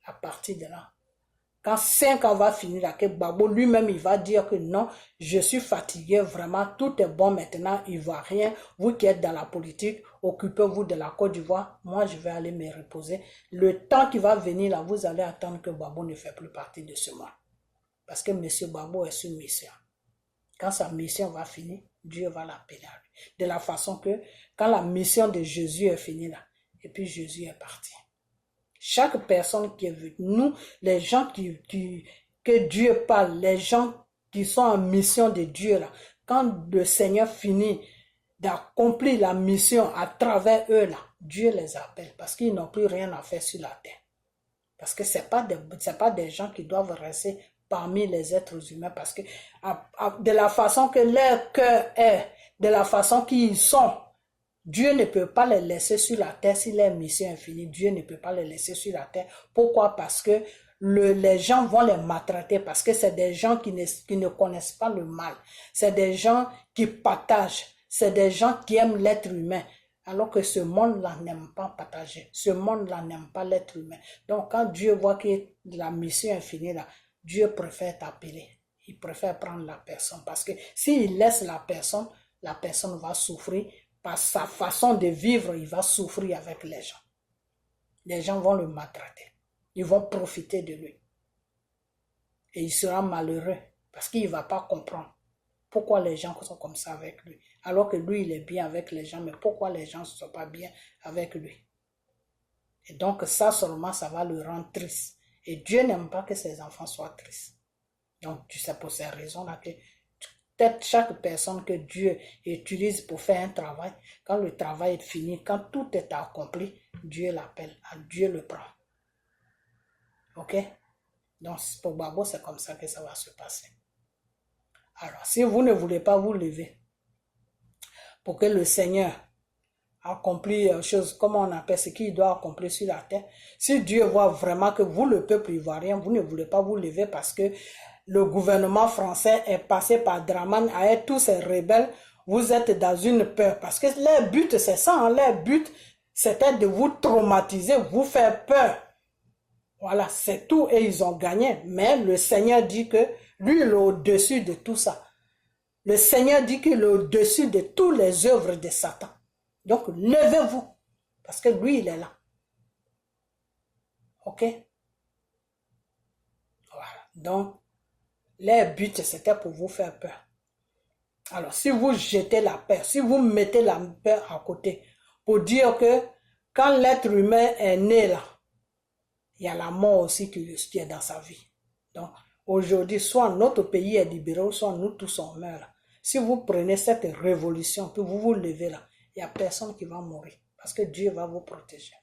À partir de là. Quand 5 ans va finir là, que Gbagbo lui-même, il va dire que non, je suis fatigué, vraiment, tout est bon maintenant, il ne voit rien. Vous qui êtes dans la politique, occupez-vous de la Côte d'Ivoire. Moi, je vais aller me reposer. Le temps qui va venir là, vous allez attendre que Gbagbo ne fait plus partie de ce monde. Parce que M. Gbagbo est sur mission. Quand sa mission va finir, Dieu va l'appeler à lui. De la façon que, quand la mission de Jésus est finie là, et puis Jésus est parti. Chaque personne qui est venue, nous, les gens que Dieu parle, les gens qui sont en mission de Dieu, là, quand le Seigneur finit d'accomplir la mission à travers eux, là, Dieu les appelle parce qu'ils n'ont plus rien à faire sur la terre. Parce que ce n'est pas des gens qui doivent rester parmi les êtres humains parce que de la façon que leur cœur est, de la façon qu'ils sont, Dieu ne peut pas les laisser sur la terre si leur mission est finie. Dieu ne peut pas les laisser sur la terre. Pourquoi? Parce que les gens vont les maltraiter parce que c'est des gens qui ne connaissent pas le mal. C'est des gens qui partagent. C'est des gens qui aiment l'être humain. Alors que ce monde-là n'aime pas partager. Ce monde-là n'aime pas l'être humain. Donc quand Dieu voit que la mission est finie là, Dieu préfère t'appeler. Il préfère prendre la personne. Parce que s'il laisse la personne va souffrir. Par sa façon de vivre, il va souffrir avec les gens. Les gens vont le maltraiter. Ils vont profiter de lui. Et il sera malheureux parce qu'il ne va pas comprendre pourquoi les gens sont comme ça avec lui? Alors que lui, il est bien avec les gens, mais pourquoi les gens ne sont pas bien avec lui? Et donc, ça seulement, ça va le rendre triste. Et Dieu n'aime pas que ses enfants soient tristes. Donc, c'est pour ces raisons-là que peut-être chaque personne que Dieu utilise pour faire un travail, quand le travail est fini, quand tout est accompli, Dieu l'appelle, Dieu le prend. Ok? Donc, pour Babo, c'est comme ça que ça va se passer. Alors, si vous ne voulez pas vous lever pour que le Seigneur accomplisse choses, comment on appelle ce qu'il doit accomplir sur la terre, si Dieu voit vraiment que vous, le peuple ivoirien, vous ne voulez pas vous lever parce que le gouvernement français est passé par Draman avec tous ces rebelles, vous êtes dans une peur. Parce que leur but, c'est ça, hein, leur but, c'était de vous traumatiser, vous faire peur. Voilà, c'est tout et ils ont gagné. Mais le Seigneur dit que lui, il est au-dessus de tout ça. Le Seigneur dit qu'il est au-dessus de toutes les œuvres de Satan. Donc, levez-vous, parce que lui, il est là. Ok? Voilà. Donc, leur but, c'était pour vous faire peur. Alors, si vous jetez la peur, si vous mettez la peur à côté, pour dire que quand l'être humain est né là, il y a la mort aussi qui est dans sa vie. Donc, aujourd'hui, soit notre pays est libéré, soit nous tous on meurt là. Si vous prenez cette révolution, puis vous vous levez là, il n'y a personne qui va mourir, parce que Dieu va vous protéger.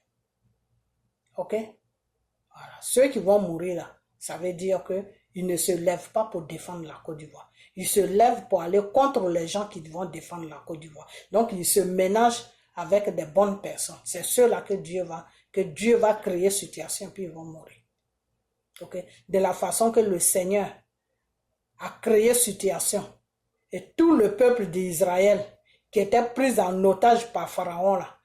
Ok? Voilà. Ceux qui vont mourir là, ça veut dire qu'ils ne se lèvent pas pour défendre la Côte d'Ivoire. Ils se lèvent pour aller contre les gens qui vont défendre la Côte d'Ivoire. Donc, ils se ménagent avec des bonnes personnes. C'est ceux-là que Dieu va créer situation, puis ils vont mourir. Ok? De la façon que le Seigneur a créé situation. Et tout le peuple d'Israël qui était pris en otage par Pharaon là,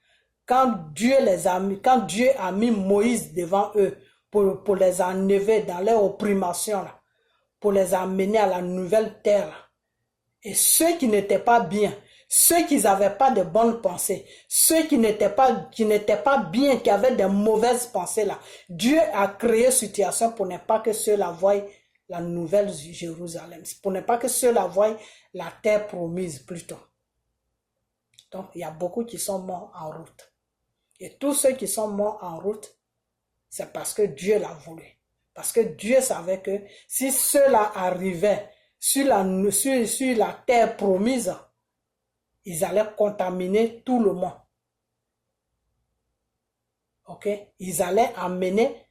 quand Dieu a mis Moïse devant eux pour les enlever dans leur opprimation là, pour les amener à la nouvelle terre là. Et ceux qui n'étaient pas bien, ceux qui n'avaient pas de bonnes pensées, ceux qui n'étaient pas bien, qui avaient de mauvaises pensées là, Dieu a créé situation pour ne pas que ceux-là voient la nouvelle Jérusalem, pour ne pas que ceux-là voient la terre promise plutôt. Donc, il y a beaucoup qui sont morts en route. Et tous ceux qui sont morts en route, c'est parce que Dieu l'a voulu. Parce que Dieu savait que si ceux-là arrivaient sur la terre promise, ils allaient contaminer tout le monde. Ok? Ils allaient amener,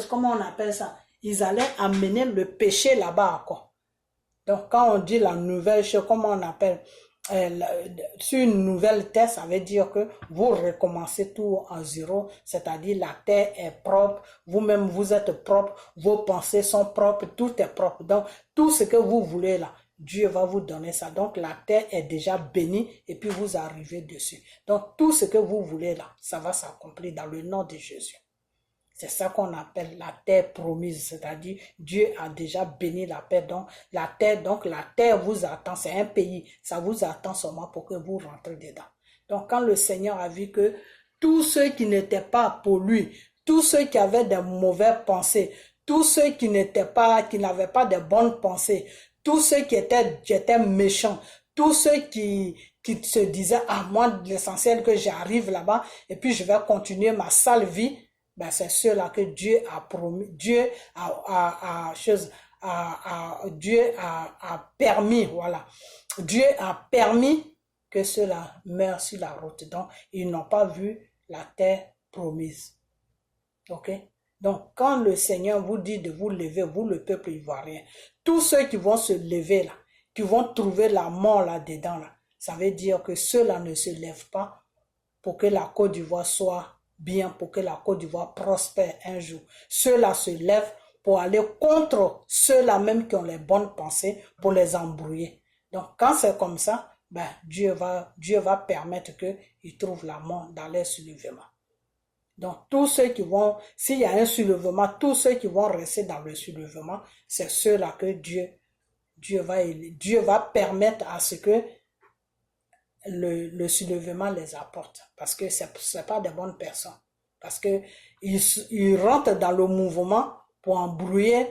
comment on appelle ça? Ils allaient amener le péché là-bas, quoi. Donc, quand on dit la nouvelle chose, comment on appelle? Sur une nouvelle terre, ça veut dire que vous recommencez tout en zéro, c'est-à-dire la terre est propre, vous-même vous êtes propre, vos pensées sont propres, tout est propre. Donc, tout ce que vous voulez là, Dieu va vous donner ça. Donc, la terre est déjà bénie et puis vous arrivez dessus. Donc, tout ce que vous voulez là, ça va s'accomplir dans le nom de Jésus. C'est ça qu'on appelle la terre promise, c'est-à-dire Dieu a déjà béni la terre. Donc la terre vous attend, c'est un pays, ça vous attend seulement pour que vous rentrez dedans. Donc quand le Seigneur a vu que tous ceux qui n'étaient pas pour lui, tous ceux qui avaient de mauvaises pensées, tous ceux qui n'avaient pas de bonnes pensées, tous ceux qui étaient méchants, tous ceux qui se disaient, ah moi l'essentiel que j'arrive là-bas et puis je vais continuer ma sale vie, ben c'est ceux-là que Dieu a promis, Dieu a permis, voilà. Dieu a permis que ceux-là meurent sur la route. Donc, ils n'ont pas vu la terre promise. Ok? Donc, quand le Seigneur vous dit de vous lever, vous le peuple ivoirien, tous ceux qui vont se lever là, qui vont trouver la mort là-dedans, là, ça veut dire que ceux-là ne se lèvent pas pour que la Côte d'Ivoire soit bien, pour que la Côte d'Ivoire prospère un jour. Ceux-là se lèvent pour aller contre ceux-là même qui ont les bonnes pensées, pour les embrouiller. Donc, quand c'est comme ça, ben, Dieu va permettre qu'ils trouvent la mort dans leur soulèvement. Donc, tous ceux qui vont, s'il y a un soulèvement, tous ceux qui vont rester dans le soulèvement, c'est ceux-là que Dieu va permettre à ce que le soulèvement les apporte. Parce que c'est pas des bonnes personnes. Parce qu'ils rentrent dans le mouvement pour embrouiller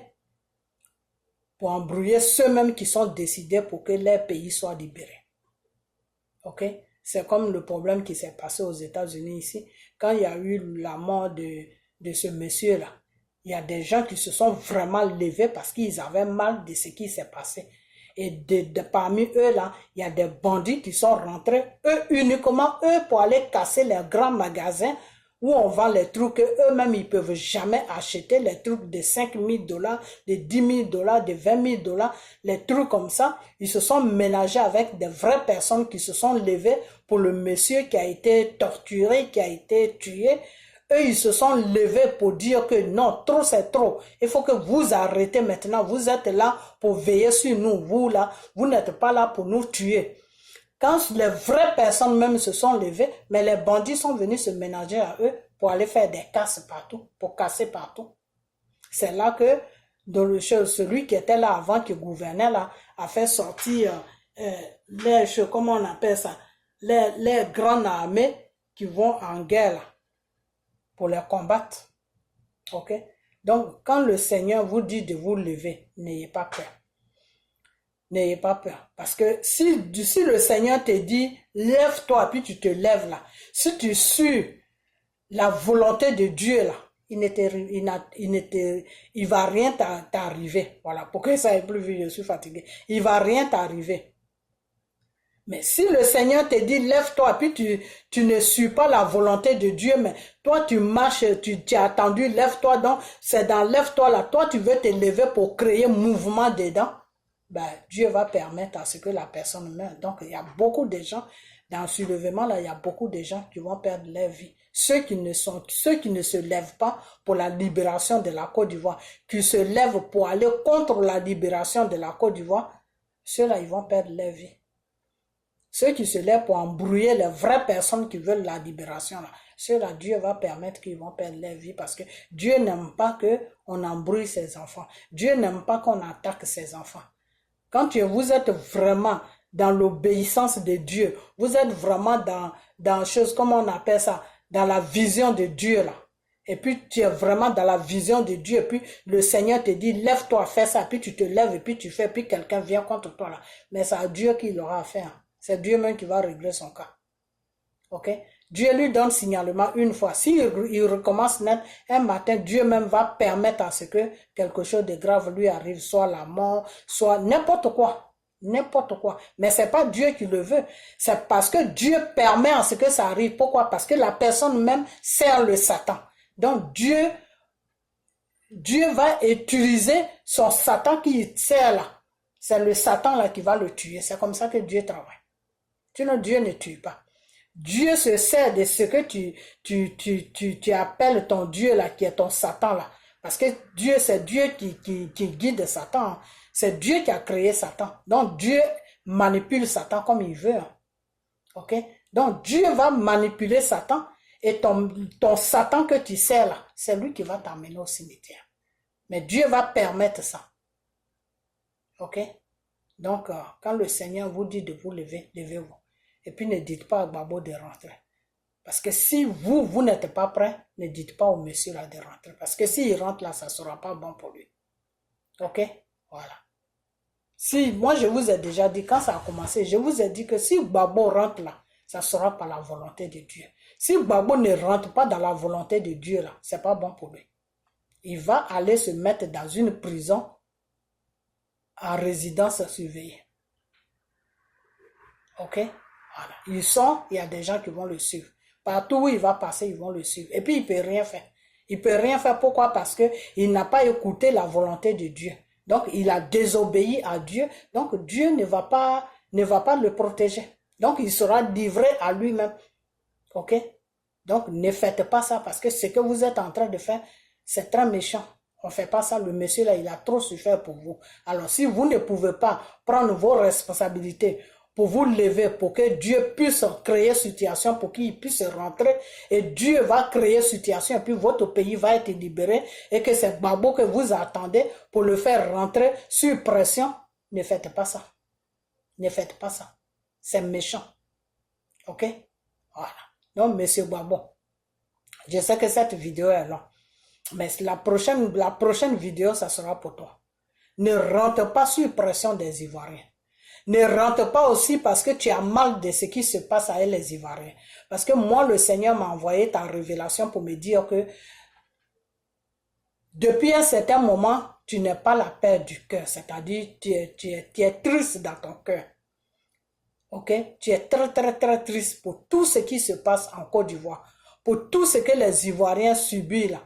pour embrouiller ceux-mêmes qui sont décidés pour que leur pays soit libéré. Ok? C'est comme le problème qui s'est passé aux États-Unis ici. Quand il y a eu la mort de ce monsieur-là, il y a des gens qui se sont vraiment levés parce qu'ils avaient mal de ce qui s'est passé. Et parmi eux là, il y a des bandits qui sont rentrés, eux uniquement, eux pour aller casser les grands magasins où on vend les trucs qu'eux-mêmes ils peuvent jamais acheter, les trucs de 5 000 $, de 10 000 $, de 20 000 $, les trucs comme ça. Ils se sont mélangés avec des vraies personnes qui se sont levées pour le monsieur qui a été torturé, qui a été tué. Eux, ils se sont levés pour dire que non, trop c'est trop. Il faut que vous arrêtez maintenant. Vous êtes là pour veiller sur nous. Vous là, vous n'êtes pas là pour nous tuer. Quand les vraies personnes même se sont levées, mais les bandits sont venus se ménager à eux pour aller faire des casses partout, pour casser partout. C'est là que celui qui était là avant, qui gouvernait là, a fait sortir comment on appelle ça, les grandes armées qui vont en guerre là, pour les combattre. Ok? Donc, quand le Seigneur vous dit de vous lever, n'ayez pas peur. N'ayez pas peur. Parce que si le Seigneur te dit, lève-toi, puis tu te lèves là. Si tu suis la volonté de Dieu là, il va rien t'arriver. Voilà, pour que ça ait plus vite, je suis fatigué. Il va rien t'arriver. Mais si le Seigneur te dit, lève-toi, puis tu ne suis pas la volonté de Dieu, mais toi tu marches, tu as attendu, lève-toi, donc c'est dans lève-toi là, toi tu veux te lever pour créer mouvement dedans, ben Dieu va permettre à ce que la personne meure. Donc il y a beaucoup de gens, dans le soulèvement là, il y a beaucoup de gens qui vont perdre leur vie. Ceux qui ne se lèvent pas pour la libération de la Côte d'Ivoire, qui se lèvent pour aller contre la libération de la Côte d'Ivoire, ceux-là ils vont perdre leur vie. Ceux qui se lèvent pour embrouiller les vraies personnes qui veulent la libération, là, ceux-là, Dieu va permettre qu'ils vont perdre leur vie parce que Dieu n'aime pas qu'on embrouille ses enfants. Dieu n'aime pas qu'on attaque ses enfants. Quand vous êtes vraiment dans l'obéissance de Dieu, vous êtes vraiment dans chose, comment on appelle ça, dans la vision de Dieu là. Et puis tu es vraiment dans la vision de Dieu. Et puis le Seigneur te dit, lève-toi, fais ça. Puis tu te lèves et puis tu fais. Puis quelqu'un vient contre toi là. Mais c'est à Dieu qui l'aura à faire. C'est Dieu même qui va régler son cas. Ok? Dieu lui donne signalement une fois. S'il recommence net, un matin, Dieu même va permettre à ce que quelque chose de grave lui arrive, soit la mort, soit n'importe quoi. N'importe quoi. Mais c'est pas Dieu qui le veut. C'est parce que Dieu permet à ce que ça arrive. Pourquoi? Parce que la personne même sert le Satan. Donc Dieu va utiliser son Satan qui sert là. C'est le Satan là qui va le tuer. C'est comme ça que Dieu travaille. Sinon, Dieu ne tue pas. Dieu se sert de ce que tu appelles ton Dieu là, qui est ton Satan là. Parce que Dieu, c'est Dieu qui guide Satan. C'est Dieu qui a créé Satan. Donc, Dieu manipule Satan comme il veut. Ok? Donc, Dieu va manipuler Satan et ton Satan que tu sers là, c'est lui qui va t'amener au cimetière. Mais Dieu va permettre ça. Ok? Donc, quand le Seigneur vous dit de vous lever, levez-vous. Et puis ne dites pas à Gbagbo de rentrer. Parce que si vous n'êtes pas prêt, ne dites pas au monsieur là de rentrer. Parce que s'il rentre là, ça ne sera pas bon pour lui. Ok? Voilà. Moi je vous ai déjà dit, quand ça a commencé, je vous ai dit que si Gbagbo rentre là, ça ne sera pas la volonté de Dieu. Si Gbagbo ne rentre pas dans la volonté de Dieu là, ce n'est pas bon pour lui. Il va aller se mettre dans une prison en résidence surveillée. Ok? Voilà. Il y a des gens qui vont le suivre. Partout où il va passer, ils vont le suivre. Et puis, il ne peut rien faire. Il ne peut rien faire. Pourquoi? Parce qu'il n'a pas écouté la volonté de Dieu. Donc, il a désobéi à Dieu. Donc, Dieu ne va pas le protéger. Donc, il sera livré à lui-même. Ok? Donc, ne faites pas ça parce que ce que vous êtes en train de faire, c'est très méchant. On ne fait pas ça. Le monsieur là, il a trop souffert pour vous. Alors, si vous ne pouvez pas prendre vos responsabilités pour vous lever, pour que Dieu puisse créer situation, pour qu'il puisse rentrer, et Dieu va créer situation, et puis votre pays va être libéré, et que c'est Gbagbo que vous attendez pour le faire rentrer sur pression, ne faites pas ça. Ne faites pas ça. C'est méchant. Ok? Voilà. Donc, monsieur Gbagbo, je sais que cette vidéo est longue, mais la prochaine vidéo, ça sera pour toi. Ne rentre pas sur pression des Ivoiriens. Ne rentre pas aussi parce que tu as mal de ce qui se passe avec les Ivoiriens. Parce que moi, le Seigneur m'a envoyé ta révélation pour me dire que depuis un certain moment, tu n'es pas la paix du cœur. C'est-à-dire, tu es triste dans ton cœur. Ok? Tu es très, très, très triste pour tout ce qui se passe en Côte d'Ivoire. Pour tout ce que les Ivoiriens subissent là.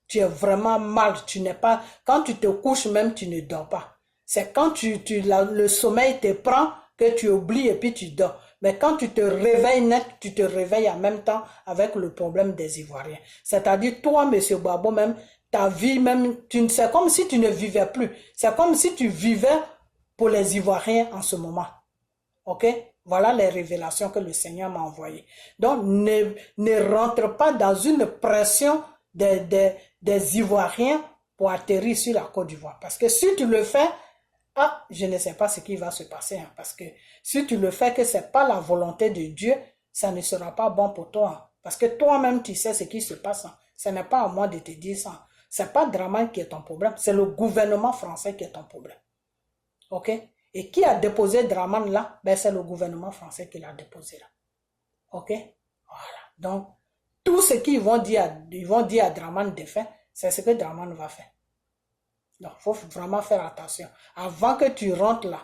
Tu es vraiment mal. Tu n'es pas... Quand tu te couches même, tu ne dors pas. C'est quand le sommeil te prend que tu oublies et puis tu dors. Mais quand tu te réveilles net, tu te réveilles en même temps avec le problème des Ivoiriens. C'est-à-dire, toi, monsieur Babo, même, ta vie même, c'est comme si tu ne vivais plus. C'est comme si tu vivais pour les Ivoiriens en ce moment. Ok? Voilà les révélations que le Seigneur m'a envoyées. Donc, ne rentre pas dans une pression des Ivoiriens pour atterrir sur la Côte d'Ivoire. Parce que si tu le fais, je ne sais pas ce qui va se passer. Hein, parce que si tu le fais que ce n'est pas la volonté de Dieu, ça ne sera pas bon pour toi. Hein, parce que toi-même, tu sais ce qui se passe. Hein, ce n'est pas à moi de te dire ça. Ce n'est pas Draman qui est ton problème. C'est le gouvernement français qui est ton problème. Ok? Et qui a déposé Draman là? Ben, c'est le gouvernement français qui l'a déposé là. Ok? Voilà. Donc, tout ce qu'ils vont dire à Draman de faire, c'est ce que Draman va faire. Donc, il faut vraiment faire attention. Avant que tu rentres là,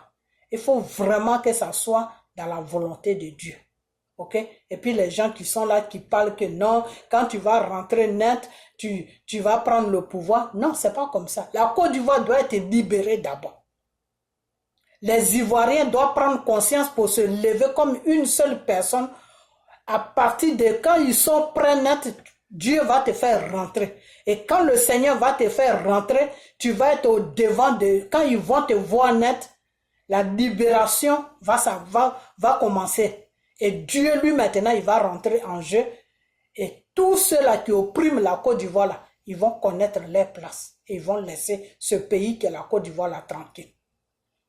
il faut vraiment que ça soit dans la volonté de Dieu. Ok? Et puis les gens qui sont là, qui parlent que non, quand tu vas rentrer net, tu vas prendre le pouvoir. Non, c'est pas comme ça. La Côte d'Ivoire doit être libérée d'abord. Les Ivoiriens doivent prendre conscience pour se lever comme une seule personne. À partir de quand ils sont prêts net, Dieu va te faire rentrer. Et quand le Seigneur va te faire rentrer, tu vas être au devant de... Quand ils vont te voir net, la libération va commencer. Et Dieu, lui, maintenant, il va rentrer en jeu. Et tous ceux-là qui oppriment la Côte d'Ivoire, là, ils vont connaître leur place. Et ils vont laisser ce pays qui est la Côte d'Ivoire là tranquille.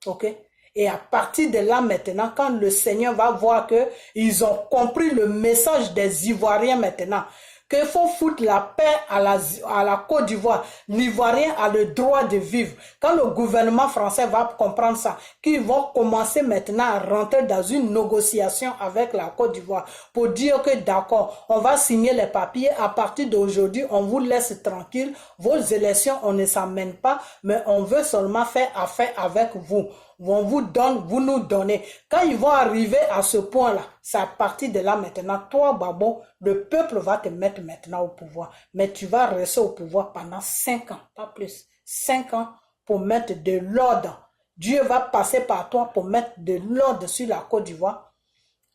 Ok? Et à partir de là maintenant, quand le Seigneur va voir qu'ils ont compris le message des Ivoiriens maintenant, qu'il faut foutre la paix à la Côte d'Ivoire. L'Ivoirien a le droit de vivre. Quand le gouvernement français va comprendre ça, qu'ils vont commencer maintenant à rentrer dans une négociation avec la Côte d'Ivoire pour dire que d'accord, on va signer les papiers. À partir d'aujourd'hui, on vous laisse tranquille. Vos élections, on ne s'amène pas, mais on veut seulement faire affaire avec vous. On vous donne, vous nous donnez. Quand ils vont arriver à ce point-là, c'est à partir de là maintenant, toi, Babo, le peuple va te mettre maintenant au pouvoir. Mais tu vas rester au pouvoir pendant 5 ans, pas plus. 5 ans pour mettre de l'ordre. Dieu va passer par toi pour mettre de l'ordre sur la Côte d'Ivoire.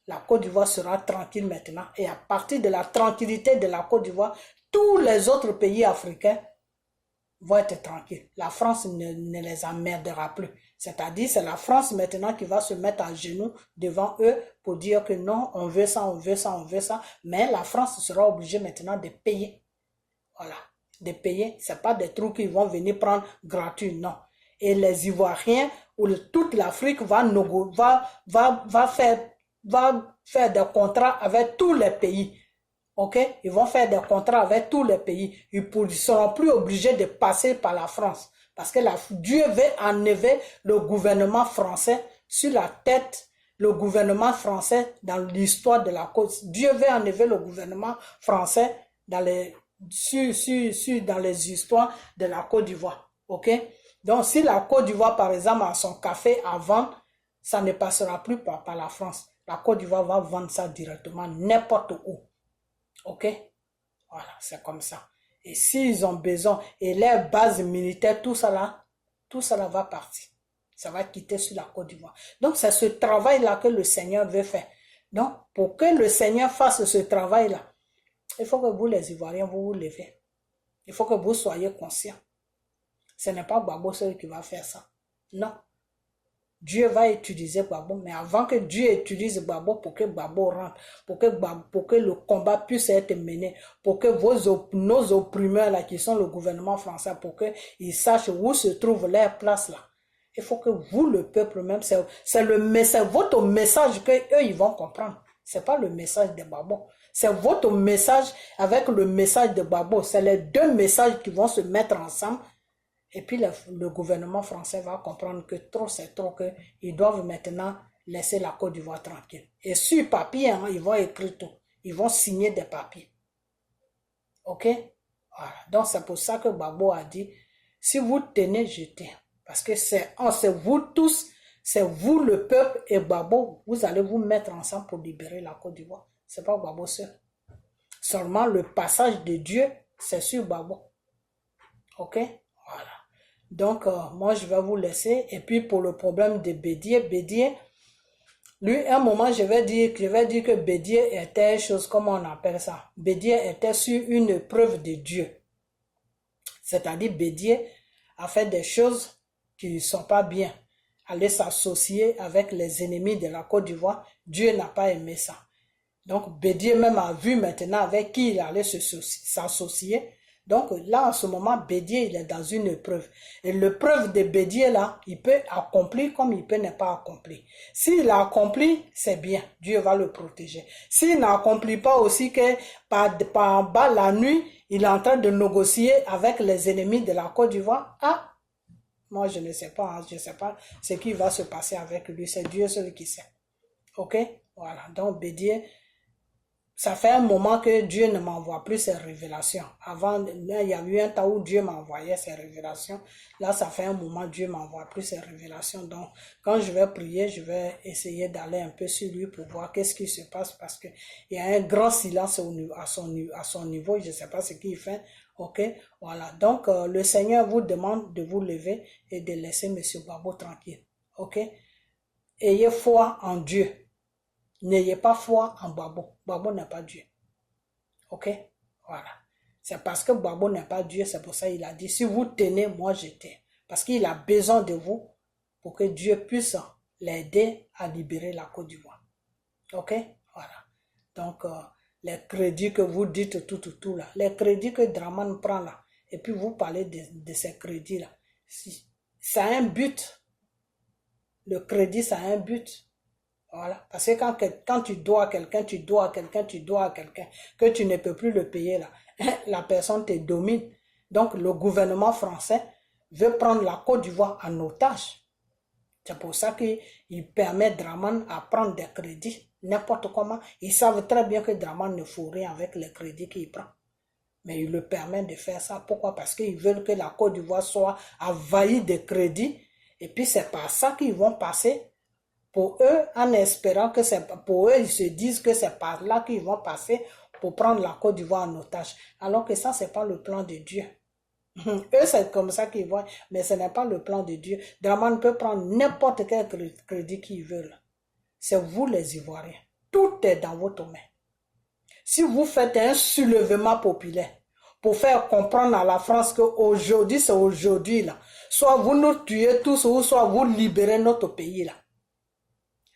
La Côte d'Ivoire sera tranquille maintenant. Et à partir de la tranquillité de la Côte d'Ivoire, tous les autres pays africains vont être tranquilles. La France ne les emmerdera plus. C'est-à-dire, c'est la France maintenant qui va se mettre à genoux devant eux pour dire que non, on veut ça, on veut ça, on veut ça. Mais la France sera obligée maintenant de payer. Voilà, de payer. Ce n'est pas des trucs qu'ils vont venir prendre gratuit, non. Et les Ivoiriens ou toute l'Afrique va faire des contrats avec tous les pays. Ok, ils vont faire des contrats avec tous les pays. Ils ne seront plus obligés de passer par la France. Parce que Dieu veut enlever le gouvernement français sur la tête. Le gouvernement français dans l'histoire de la Côte. Dieu veut enlever le gouvernement français dans les histoires de la Côte d'Ivoire. Ok? Donc si la Côte d'Ivoire, par exemple, a son café à vendre, ça ne passera plus par la France. La Côte d'Ivoire va vendre ça directement n'importe où. Ok? Voilà, c'est comme ça. Et s'ils ont besoin, et leurs bases militaires, tout ça là va partir. Ça va quitter sur la Côte d'Ivoire. Donc, c'est ce travail-là que le Seigneur veut faire. Donc, pour que le Seigneur fasse ce travail-là, il faut que vous, les Ivoiriens, vous vous levez. Il faut que vous soyez conscients. Ce n'est pas Gbagbo seul qui va faire ça. Non. Dieu va utiliser Gbagbo, mais avant que Dieu utilise Gbagbo pour que Gbagbo rentre, pour que le combat puisse être mené, pour que nos opprimeurs là, qui sont le gouvernement français, pour qu'ils sachent où se trouve leur place là. Il faut que vous, le peuple même, c'est votre message qu'eux, ils vont comprendre. Ce n'est pas le message de Gbagbo. C'est votre message avec le message de Gbagbo. C'est les deux messages qui vont se mettre ensemble. Et puis le gouvernement français va comprendre que trop c'est trop, qu'ils doivent maintenant laisser la Côte d'Ivoire tranquille. Et sur papier, hein, ils vont écrire tout. Ils vont signer des papiers. Ok? Voilà. Donc c'est pour ça que Gbagbo a dit, si vous tenez, je tiens. Parce que c'est vous tous, c'est vous le peuple et Gbagbo, vous allez vous mettre ensemble pour libérer la Côte d'Ivoire. C'est pas Gbagbo seul. Seulement le passage de Dieu, c'est sur Gbagbo. Ok? Voilà. Donc, moi, je vais vous laisser. Et puis, pour le problème de Bédié, lui, à un moment, je vais dire que Bédié était chose, comment on appelle ça? Bédié était sur une preuve de Dieu. C'est-à-dire, Bédié a fait des choses qui ne sont pas bien. Aller s'associer avec les ennemis de la Côte d'Ivoire, Dieu n'a pas aimé ça. Donc, Bédié même a vu maintenant avec qui il allait s'associer. Donc là, en ce moment, Bédié, il est dans une épreuve. Et l'épreuve de Bédié, là, il peut accomplir comme il peut ne pas accomplir. S'il a accompli, c'est bien. Dieu va le protéger. S'il n'accomplit pas aussi que par bas la nuit, il est en train de négocier avec les ennemis de la Côte d'Ivoire, ah, moi je ne sais pas, hein, je ne sais pas ce qui va se passer avec lui. C'est Dieu seul qui sait. Ok? Voilà. Donc Bédié, ça fait un moment que Dieu ne m'envoie plus ses révélations. Avant, il y a eu un temps où Dieu m'envoyait ses révélations. Là, ça fait un moment que Dieu m'envoie plus ses révélations. Donc, quand je vais prier, je vais essayer d'aller un peu sur lui pour voir qu'est-ce qui se passe parce qu'il y a un grand silence à son niveau. Je ne sais pas ce qu'il fait. Ok, voilà. Donc, le Seigneur vous demande de vous lever et de laisser M. Gbagbo tranquille. Ok, ayez foi en Dieu. N'ayez pas foi en Gbagbo. Gbagbo n'est pas Dieu. Ok? Voilà. C'est parce que Gbagbo n'est pas Dieu, c'est pour ça qu'il a dit, si vous tenez, moi je tiens. Parce qu'il a besoin de vous pour que Dieu puisse l'aider à libérer la Côte d'Ivoire. Ok? Voilà. Donc, les crédits que vous dites tout là, les crédits que Draman prend là, et puis vous parlez de ces crédits là, ça a un but. Le crédit, ça a un but. Voilà. Parce que quand tu dois à quelqu'un, que tu ne peux plus le payer là, la personne te domine. Donc le gouvernement français veut prendre la Côte d'Ivoire en otage. C'est pour ça qu'il permet Draman à prendre des crédits, n'importe comment. Ils savent très bien que Draman ne fout rien avec les crédits qu'il prend. Mais il le permet de faire ça. Pourquoi? Parce qu'ils veulent que la Côte d'Ivoire soit envahie de crédits. Et puis c'est par ça qu'ils vont passer. Pour eux, en espérant que c'est pour eux, ils se disent que c'est par là qu'ils vont passer pour prendre la Côte d'Ivoire en otage. Alors que ça, c'est pas le plan de Dieu. Eux, c'est comme ça qu'ils voient, mais ce n'est pas le plan de Dieu. Draman peut prendre n'importe quel crédit qu'ils veulent. C'est vous les Ivoiriens. Tout est dans votre main. Si vous faites un soulèvement populaire pour faire comprendre à la France qu'aujourd'hui, c'est aujourd'hui là. Soit vous nous tuez tous, ou soit vous libérez notre pays là.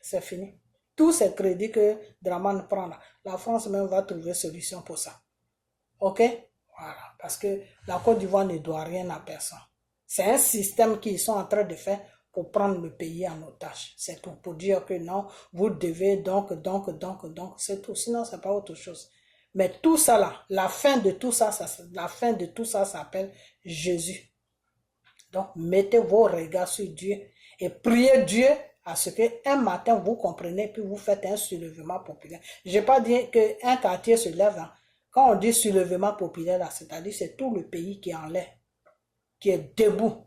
C'est fini. Tous ces crédits que Draman prend là, la France même va trouver solution pour ça. Ok? Voilà. Parce que la Côte d'Ivoire ne doit rien à personne. C'est un système qu'ils sont en train de faire pour prendre le pays en otage. C'est tout. Pour dire que non, vous devez donc, c'est tout. Sinon, c'est pas autre chose. Mais tout ça là, la fin de tout ça s'appelle Jésus. Donc, mettez vos regards sur Dieu et priez Dieu à ce qu'un matin, vous comprenez, puis vous faites un soulèvement populaire. Je n'ai pas dit qu'un quartier se lève. Hein. Quand on dit soulèvement populaire, c'est-à-dire c'est tout le pays qui est en l'air, qui est debout.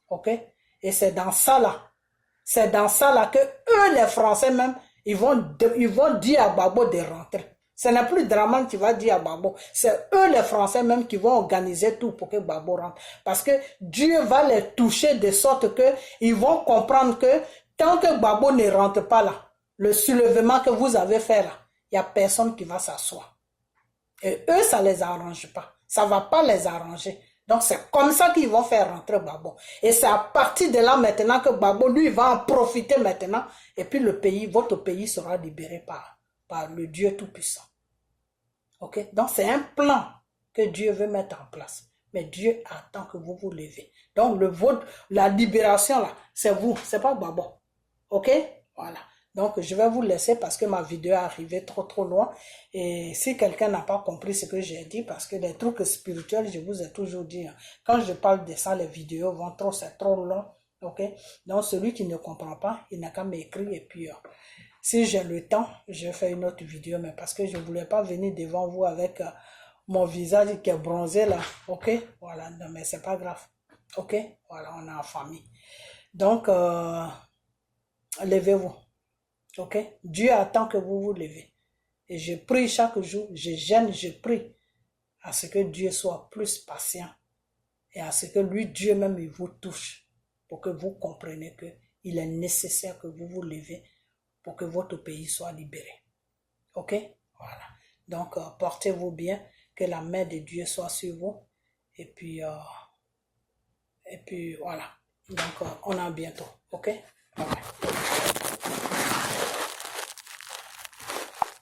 Ok? Et c'est dans ça là que eux, les Français même, ils vont dire à Gbagbo de rentrer. Ce n'est plus Draman qui va dire à Gbagbo. C'est eux, les Français même, qui vont organiser tout pour que Gbagbo rentre. Parce que Dieu va les toucher de sorte que ils vont comprendre que tant que Gbagbo ne rentre pas là, le soulèvement que vous avez fait là, il n'y a personne qui va s'asseoir. Et eux, ça ne les arrange pas. Ça ne va pas les arranger. Donc, c'est comme ça qu'ils vont faire rentrer Gbagbo. Et c'est à partir de là maintenant que Gbagbo, lui, va en profiter maintenant. Et puis le pays, votre pays sera libéré par le Dieu Tout-Puissant. Ok? Donc, c'est un plan que Dieu veut mettre en place. Mais Dieu attend que vous vous levez. Donc, la libération, là, c'est vous. C'est pas Gbagbo. Ok? Voilà. Donc, je vais vous laisser parce que ma vidéo est arrivée trop loin. Et si quelqu'un n'a pas compris ce que j'ai dit, parce que les trucs spirituels, je vous ai toujours dit, hein, quand je parle de ça, les vidéos vont trop, c'est trop long. Ok? Donc, celui qui ne comprend pas, il n'a qu'à m'écrire et puis... si j'ai le temps, je fais une autre vidéo, mais parce que je ne voulais pas venir devant vous avec mon visage qui est bronzé là, ok? Voilà, non, mais c'est pas grave, ok? Voilà, on est en famille. Donc, levez-vous, ok? Dieu attend que vous vous levez. Et je prie chaque jour, je gêne, je prie à ce que Dieu soit plus patient et à ce que lui, Dieu même, il vous touche pour que vous compreniez que il est nécessaire que vous vous levez pour que votre pays soit libéré. Ok? Voilà. Donc, portez-vous bien, que la main de Dieu soit sur vous. Et puis voilà. Donc, on a bientôt. Ok? Bye bye.